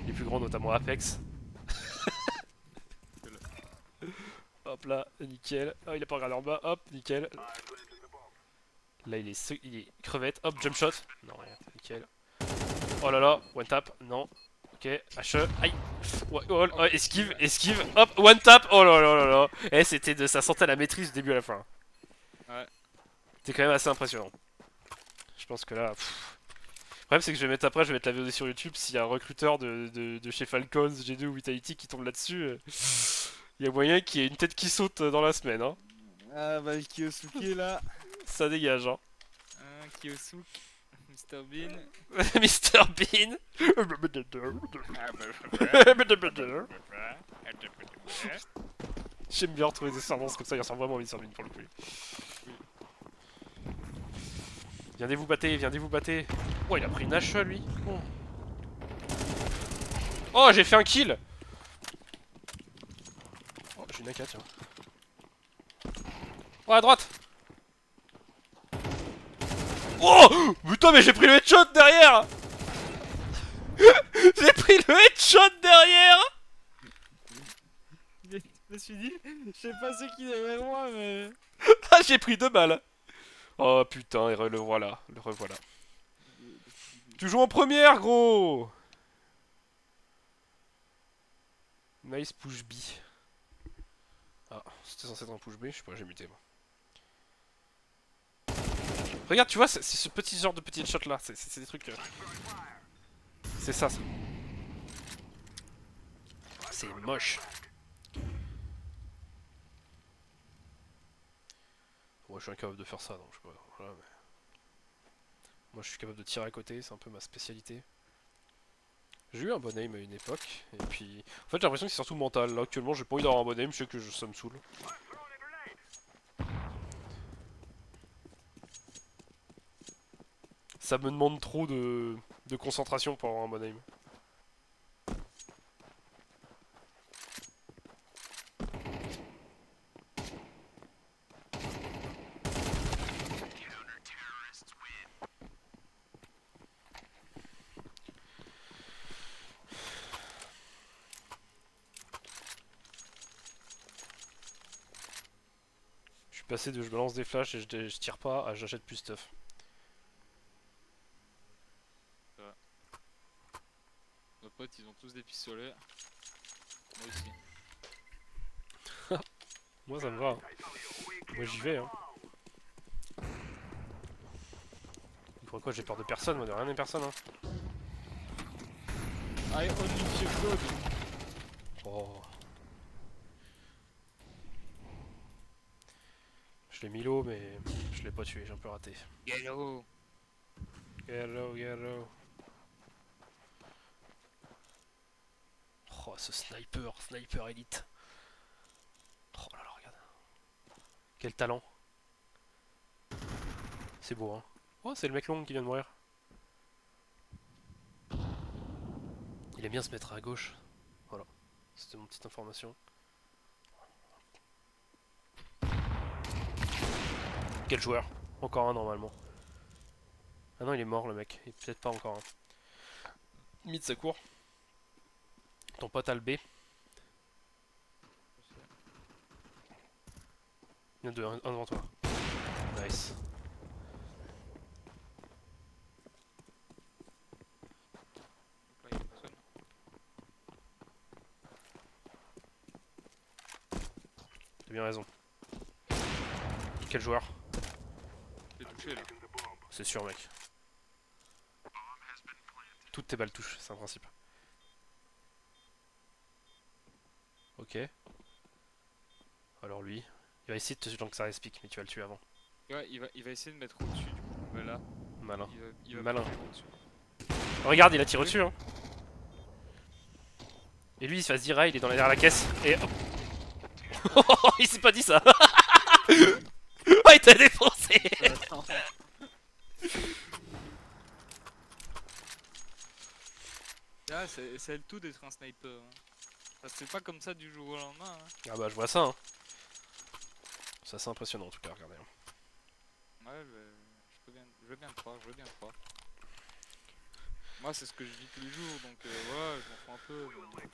Les plus grands, notamment Apex. Hop là, nickel. Oh, il a pas regardé en bas, hop, nickel. Là, il est crevette. Hop, jump shot. Non, rien, nickel. Oh là là, one tap, non. Ok, HE, aïe. Ouais, oh, oh, esquive, esquive, hop, one tap. Oh là là là là. Eh, c'était de. Ça sentait la maîtrise du début à la fin. Ouais. C'était quand même assez impressionnant. Je pense que là. Le problème, c'est que je vais mettre après, je vais mettre la VOD sur YouTube. S'il y a un recruteur de chez Falcons, G2 ou Vitality qui tombe là-dessus, il y a moyen qu'il y ait une tête qui saute dans la semaine. Hein. Ah bah Kiyosuke là. Ça dégage, hein. Kiyosuke. Mr Bean. Mr Bean. J'aime bien retrouver des surnoms comme ça, il ressemble vraiment à Mr Bean pour le coup. Viendez vous battre, viendez vous battre. Oh, il a pris une hache lui. Oh, oh j'ai fait un kill. Oh, j'ai une AK, tiens. Oh, à droite. Oh putain, mais j'ai pris le headshot derrière. J'ai pris le headshot derrière. Je me suis dit, je sais pas ce qu'il est derrière moi, mais. Ah, j'ai pris 2 balles. Oh putain, et le voilà, le revoilà. Tu joues en première, gros. Nice push B. Ah, c'était censé être un push B, je sais pas, j'ai muté moi. Regarde, tu vois, c'est ce petit genre de petit headshot là, c'est des trucs. C'est ça, ça. C'est moche. Moi, je suis incapable de faire ça, donc je sais pas. Voilà, mais... Moi, je suis capable de tirer à côté, c'est un peu ma spécialité. J'ai eu un bon aim à une époque, et puis... En fait, j'ai l'impression que c'est surtout mental. Là, actuellement, j'ai pas envie d'avoir un bon aim, je sais que ça me saoule. Ça me demande trop de concentration pour avoir un bon aim. suis passé de je me lance des flashs et je tire pas à j'achète plus stuff. Nos potes ils ont tous des pistolets. Moi aussi. Moi ça me va. Hein. Moi j'y vais. Hein. Pourquoi j'ai peur de personne, moi de rien et personne. Hein. I only fear God. Oh. Je l'ai mis low mais je l'ai pas tué, j'ai un peu raté. Hello. Hello, hello. Oh ce sniper élite. Oh là là, regarde. Quel talent. C'est beau hein. Oh c'est le mec long qui vient de mourir. Il aime bien se mettre à gauche. Voilà. C'était mon petite information. Quel joueur? Encore un normalement. Ah non il est mort le mec. Et peut-être pas encore un. Mid ça court. Ton pote a le B. Il y en a deux, un devant toi. Nice. Là, y a personne. T'as bien raison. Quel joueur? Je l'ai touché là. C'est sûr mec. Toutes tes balles touchent, c'est un principe. Ok. Alors lui, il va essayer de te tuer tant que ça respique, mais tu vas le tuer avant. Ouais, il va essayer de mettre au-dessus du coup. Mais là, Malin. il va Malin. mettre au-dessus. Regarde, il a tiré dessus hein. Et lui il se va se dire, ah, il est derrière la caisse. Et hop. Il s'est pas dit ça. Oh il t'a défoncé. Ah, c'est le tout d'être un sniper. Hein. Ça se fait pas comme ça du jour au lendemain. Hein. Ah bah je vois ça hein. Ça c'est impressionnant en tout cas, regardez. Ouais, je veux bien le croire, je veux bien le croire. Moi, c'est ce que je vis tous les jours, donc voilà, je m'en fous un peu. Mais...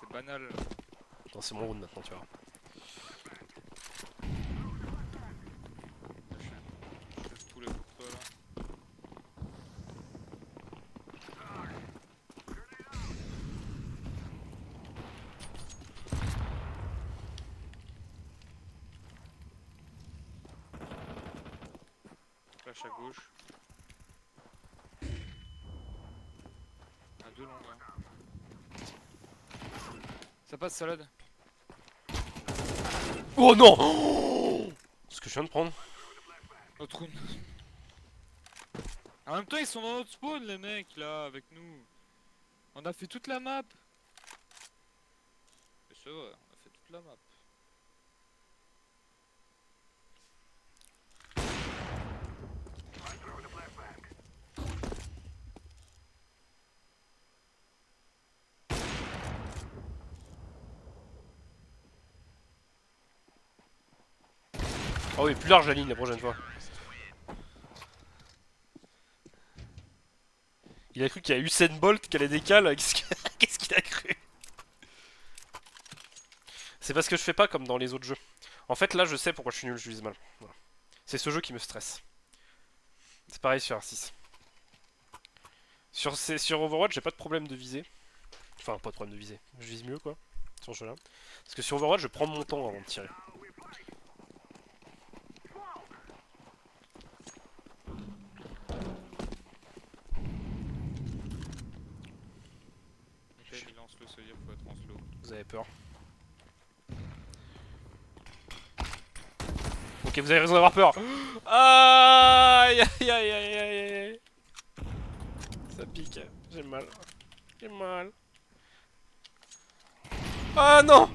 c'est banal. Non c'est mon round maintenant tu vois. Je fais tous les pour toi là. Flash à gauche. Un deux longs là. Ça passe salade. Oh non. Ce que je viens de prendre. Notre round. En même temps, ils sont dans notre spawn, les mecs là, avec nous. On a fait toute la map. C'est vrai, on a fait toute la map. Oh oui, plus large la ligne la prochaine fois. Il a cru qu'il y a Usain Bolt qui allait décaler. Qu'est-ce qu'il a cru? C'est parce que je fais pas comme dans les autres jeux. En fait, là, je sais pourquoi je suis nul, je vise mal. Voilà. C'est ce jeu qui me stresse. C'est pareil sur R6. Sur Overwatch, j'ai pas de problème de viser. Enfin, pas de problème de viser. Je vise mieux, quoi, sur ce jeu-là. Parce que sur Overwatch, je prends mon temps avant de tirer. Ok, il lance le se dire faut être en slow. Vous avez peur. Ok, vous avez raison d'avoir peur. Aïe aïe aïe aïe aïe aïe. Ça pique, j'ai mal. J'ai mal. Ah non.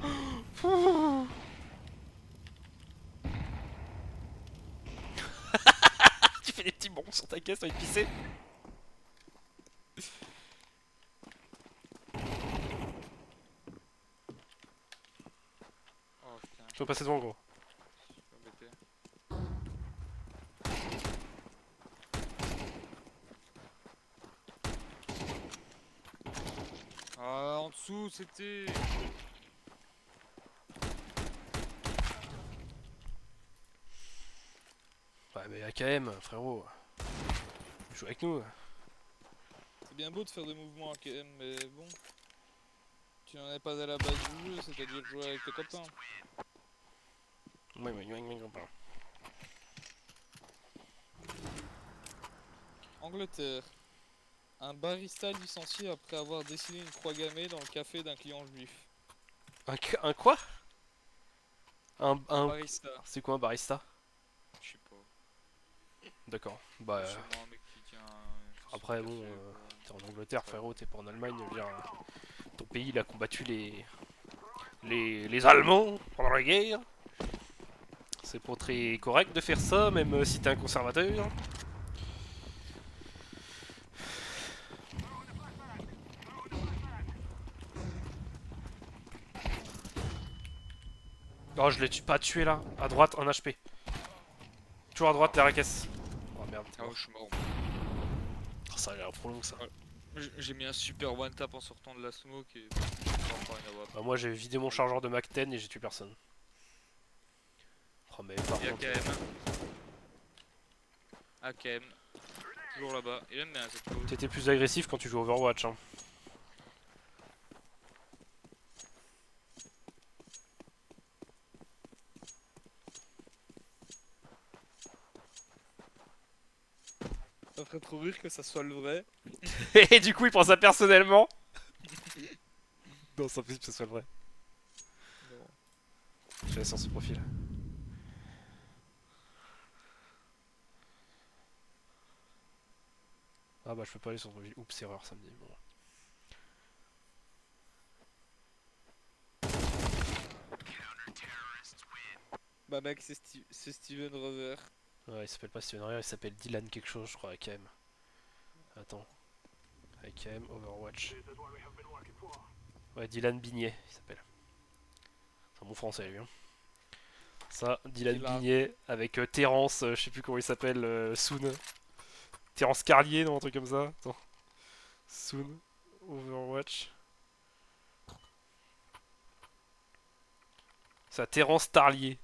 Tu fais des petits bons sur ta caisse, t'as envie de pisser. Oh putain, Je dois passer devant gros. je suis embêté. Ah, en dessous, c'était. Ouais, mais AKM, frérot. Joue avec nous. C'est bien beau de faire des mouvements AKM, mais bon. Tu n'en es pas à la base du jeu, c'est-à-dire jouer avec tes copains. Ouais, ouais. Angleterre. Un barista licencié après avoir dessiné une croix gammée dans le café d'un client juif. Un quoi? Un barista. C'est quoi un barista? Je sais pas. D'accord. Bah. Sûrement un mec qui tient son Après, café, bon, quoi. t'es en Angleterre, frérot, t'es pas en Allemagne. Je veux dire, ton pays, il a combattu les Allemands pendant la guerre. C'est pas très correct de faire ça, même si t'es un conservateur. Oh, je l'ai pas tué là. À droite, un HP. Toujours à droite, derrière la caisse. Oh merde, t'es Ah ouais, mort. je suis mort. Oh, ça a l'air trop long ça. Ouais. J'ai mis un super one tap en sortant de la smoke et vraiment rien à voir. Bah, moi j'ai vidé mon chargeur de Mac 10 et j'ai tué personne. Oh mais par Et contre... AKM. AKM. Toujours là-bas. Il aime bien cette pose. T'étais plus agressif quand tu joues Overwatch hein. Ça ferait trop rire que ça soit le vrai. Et du coup il prend ça personnellement. Non c'est impossible que ce soit le vrai. Non. J'allais sur ce profil. Ah bah je peux pas aller sur ce profil. Oups erreur ça me dit. Bon. Bah mec, c'est Steven Rover. Ouais il s'appelle pas Steven Rare, il s'appelle Dylan quelque chose je crois AKM. Attends. AKM Overwatch. Ouais Dylan Bignet il s'appelle. C'est un bon français lui hein. Ça, Dylan Bignet avec Terence, je sais plus comment il s'appelle, Soon. Terence Carlier, non, un truc comme ça. Attends. Soon, Overwatch. C'est à Terence Tarlier.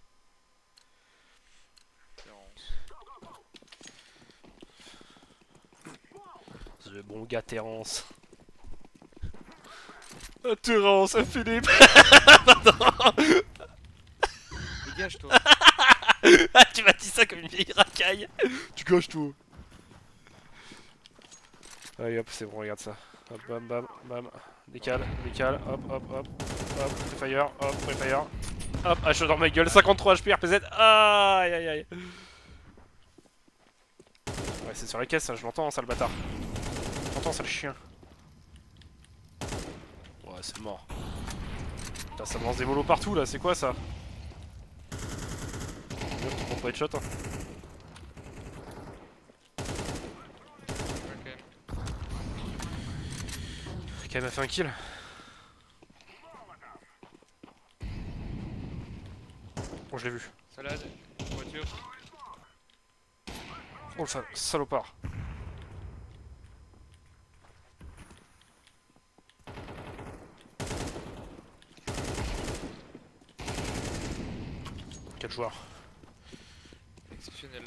C'est le bon gars Terence. Ah, Terence, Philippe. Dégage-toi. Ah, tu m'as dit ça comme une vieille racaille. Tu gâches tout. Allez hop, c'est bon, regarde ça. Hop, bam, bam, bam. Décale, hop, hop, hop. Hop, Prefire, hop, Prefire. Hop, HE dans ma gueule, 53 HP, RPZ. Aïe, aïe, aïe. Ouais, c'est sur la caisse, je l'entends, sale bâtard. Je l'entends, sale chien. Ouais, c'est mort. Putain, ça me lance des molos partout là, c'est quoi ça? Tu prends pas de shot hein. Ok, m'a fait un kill. Bon, je l'ai vu. Salade, voiture. Oh le salopard. Quel joueur. Exceptionnel.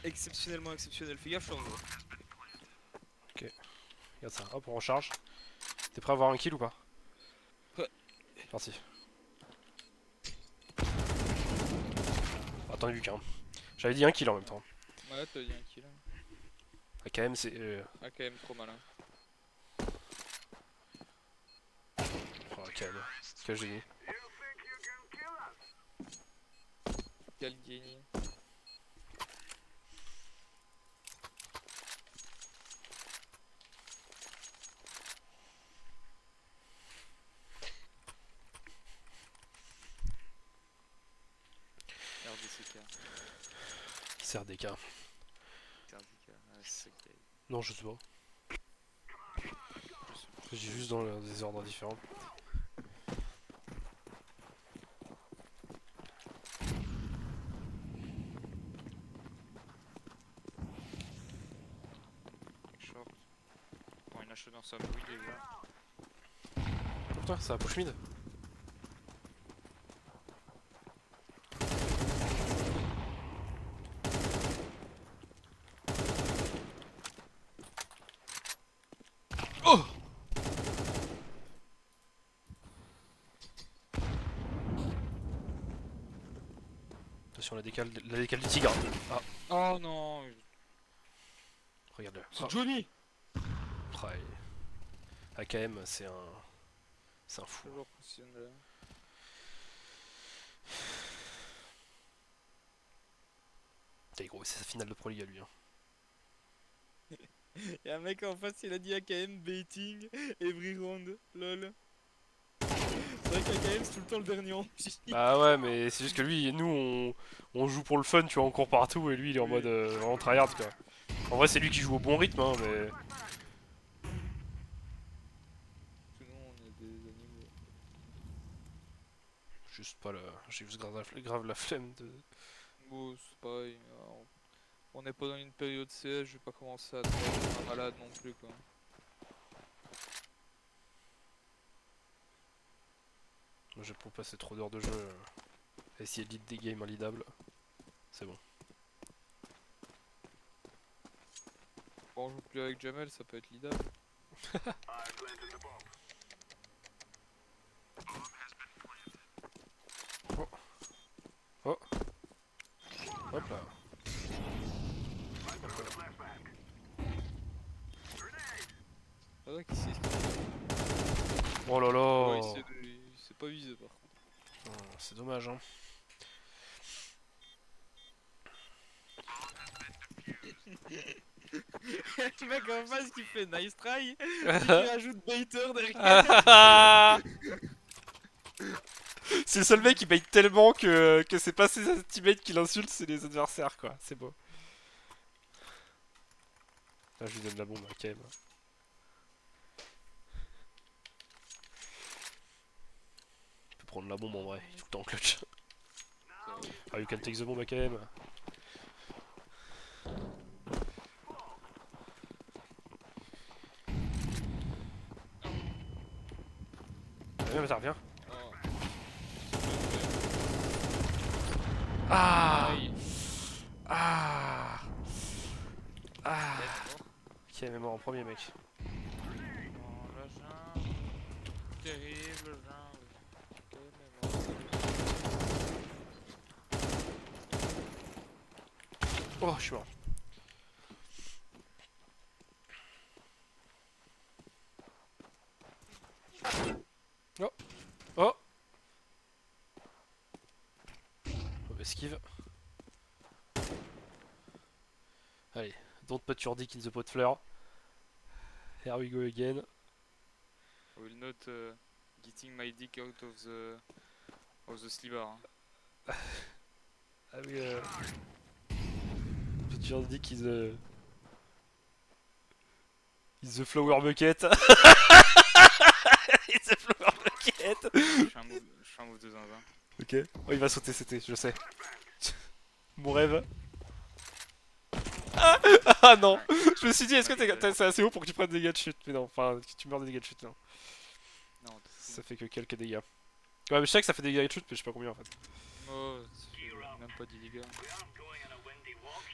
Exceptionnellement exceptionnel. Fais gaffe, je t'en veux. Ok. Regarde ça. Hop, on recharge. T'es prêt à avoir un kill ou pas? Ouais. Parti. Attends, vu qu'un. J'avais dit un kill en même temps. Ouais, t'as dit un kill. AKM, c'est. AKM trop malin. Oh, AKM. Quel génie. Quel génie. RDCK. CRDK. RDCK. SCK. Non, je sais pas. J'ai juste dans des ordres différents. Short. Bon, une hache dans sa bruit déjà. Oh, putain, ça a push mid. Attention la décale du tigre. Ah, Oh non. regarde-le. C'est Johnny. Ah, AKM, c'est un... C'est un fou. Toujours professionnel. T'es gros, c'est sa finale de Pro League à lui. Hein. Y'a un mec en face, il a dit AKM baiting every round. Lol. C'est vrai qu'AKM c'est tout le temps le dernier en vie. Bah ouais, mais c'est juste que lui, on joue pour le fun, tu vois, on court partout, et lui, il est en Oui. mode vraiment tryhard, quoi. En vrai, c'est lui qui joue au bon rythme, hein, mais... Sinon, on est des animaux. Juste pas la... J'ai juste grave la flemme de... Bon, c'est pareil. On n'est pas dans une période CS, je vais pas commencer à être un malade non plus quoi. Moi, j'ai pour passer trop d'heures de jeu à essayer de lead des games inleadables. C'est bon. Bon, on joue plus avec Jamel, ça peut être leadable. Oh. Hop là. C'est vrai qu'il sait ce qu'il Oh là fait. là. Il s'est pas visé par contre. Oh, c'est dommage, hein. Le mec en face qui fait nice try, et qui rajoute baiter derrière. C'est le seul mec qui bait tellement que c'est pas ses teammates qui l'insultent, c'est les adversaires, quoi. C'est beau. Là, je lui donne la bombe, quand même. Il peut prendre la bombe en vrai, il est tout le temps en clutch. Ah, you can take the bomb, AKM. Viens, reviens. Ah. Ah. Ah. Ok, mais mort en premier, mec. Oh, la jungle. Terrible jungle. Ok, mais bon. Oh, je suis mort. Oh. Oh. Oh, esquive. Allez, don't put your dick in the pot fleur. Here we go again. I will not getting my dick out of the sliver. Hein. Ah oui, put your dick is the flower bucket. It's the flower bucket. Je fais un move de zinzin. Ok. Oh, il va sauter, c'était, je sais. Mon rêve. Ah non. Je me suis dit, est-ce que c'est assez haut pour que tu prennes des dégâts de chute? Mais non, enfin, que tu meurs des dégâts de chute, non. Non, Ça fait que quelques dégâts. Ouais, mais je sais que ça fait des dégâts de chute, mais je sais pas combien en fait. oh, c'est même pas 10 dégâts.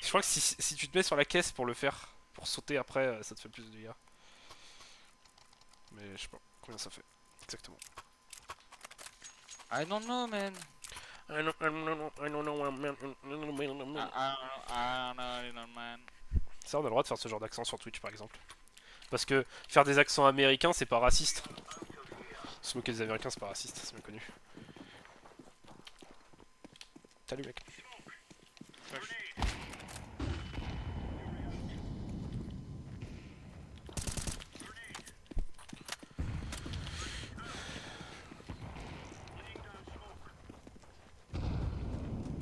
Je crois que si tu te mets sur la caisse pour le faire, pour sauter après, ça te fait plus de dégâts. Mais je sais pas combien ça fait. Exactement. I don't know, man. I don't know, Man. Ça, on a le droit de faire ce genre d'accent sur Twitch par exemple. Parce que faire des accents américains, c'est pas raciste. Se moquer des américains, c'est pas raciste, c'est bien connu. Salut mec.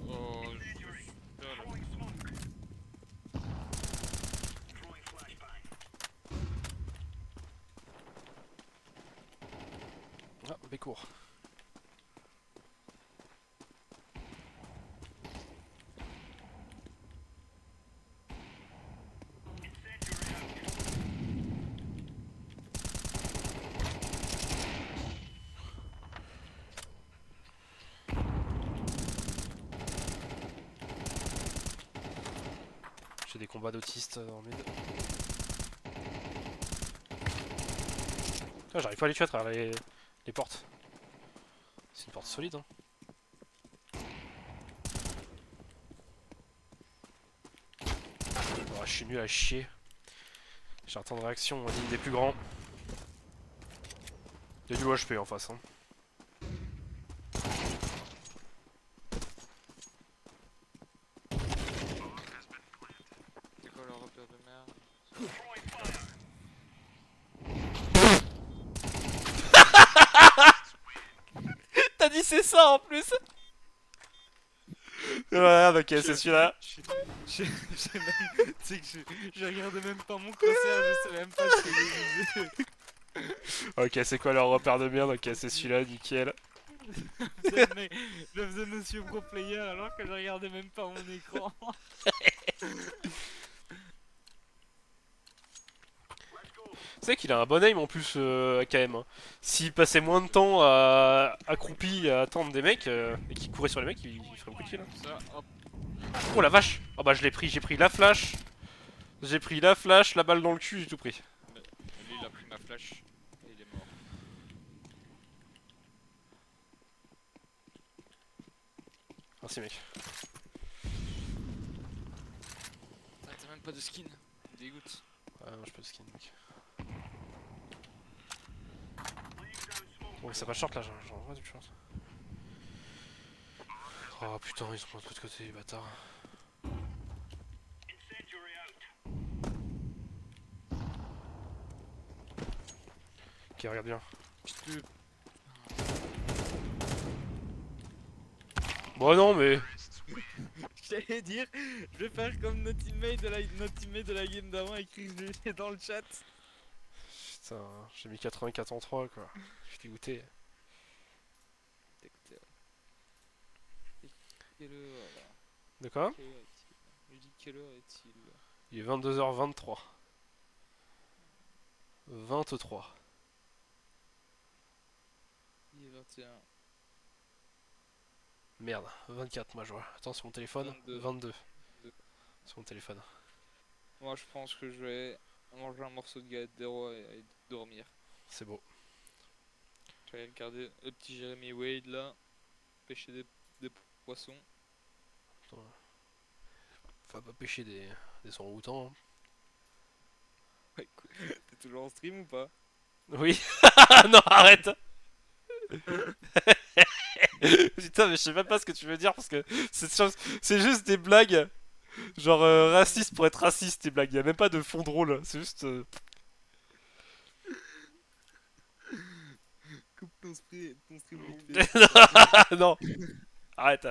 Oh, Ah, Bécourt. J'ai des combats d'autistes en mid. Ah, j'arrive pas à les tuer à travers les portes. C'est une porte solide, hein. je suis nul à chier. J'ai un temps de réaction digne des plus grands. Il y a du HP en face. Hein. C'est quoi leur repère de merde? T'as dit c'est ça en plus. Regarde, ok, c'est celui-là. J'ai même... Tu sais que je regardais même pas mon crosshair, je sais même pas ce que je disais. Ok, c'est quoi leur repère de merde? Ok, c'est celui-là, nickel. Je faisais monsieur pro player alors que je regardais même pas mon écran. Tu sais qu'il a un bon aim en plus, quand même. Hein. S'il passait moins de temps accroupi à attendre des mecs et qu'il courait sur les mecs, il ferait beaucoup de kills. Hein. Ça, hop. Oh la vache! Oh bah je l'ai pris, j'ai pris la flash. J'ai pris la flash, la balle dans le cul, j'ai tout pris. Mais lui il a pris ma flash et il est mort. Merci mec. Ah, t'as même pas de skin, dégoûte. Ah non, j'ai pas de skin mec. Bon, c'est pas short là, j'en vois du short. Oh putain, ils sont de l'autre côté, les bâtards. Ok, regarde bien. Putain. Bon, non, mais. J'allais dire, je vais faire comme notre teammate de la game d'avant écrit dans le chat. Putain, j'ai mis 84 en 3 quoi. Je suis dégoûté. Écoutez, quelle heure là? De quoi? Quelle heure est-il? Je dis quelle heure est-il? Il est 22h23. 23. Il est 21. Merde, 24 moi je vois. Attends, sur mon téléphone. 22. 22. Sur mon téléphone. Moi je pense que je vais manger un morceau de galette des rois et dormir. C'est beau. Je vais aller regarder le petit Jeremy Wade là, pêcher des poissons. Faut pas pêcher des orang-outans. Hein. Ouais, écoute, t'es toujours en stream ou pas? Oui. Non, arrête. Putain, mais je sais même pas ce que tu veux dire parce que c'est juste des blagues. Genre raciste pour être raciste, tes blagues. Y a même pas de fond drôle. C'est juste. Coupe ton stream vite fait. Non, arrête.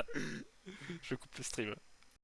Je coupe le stream.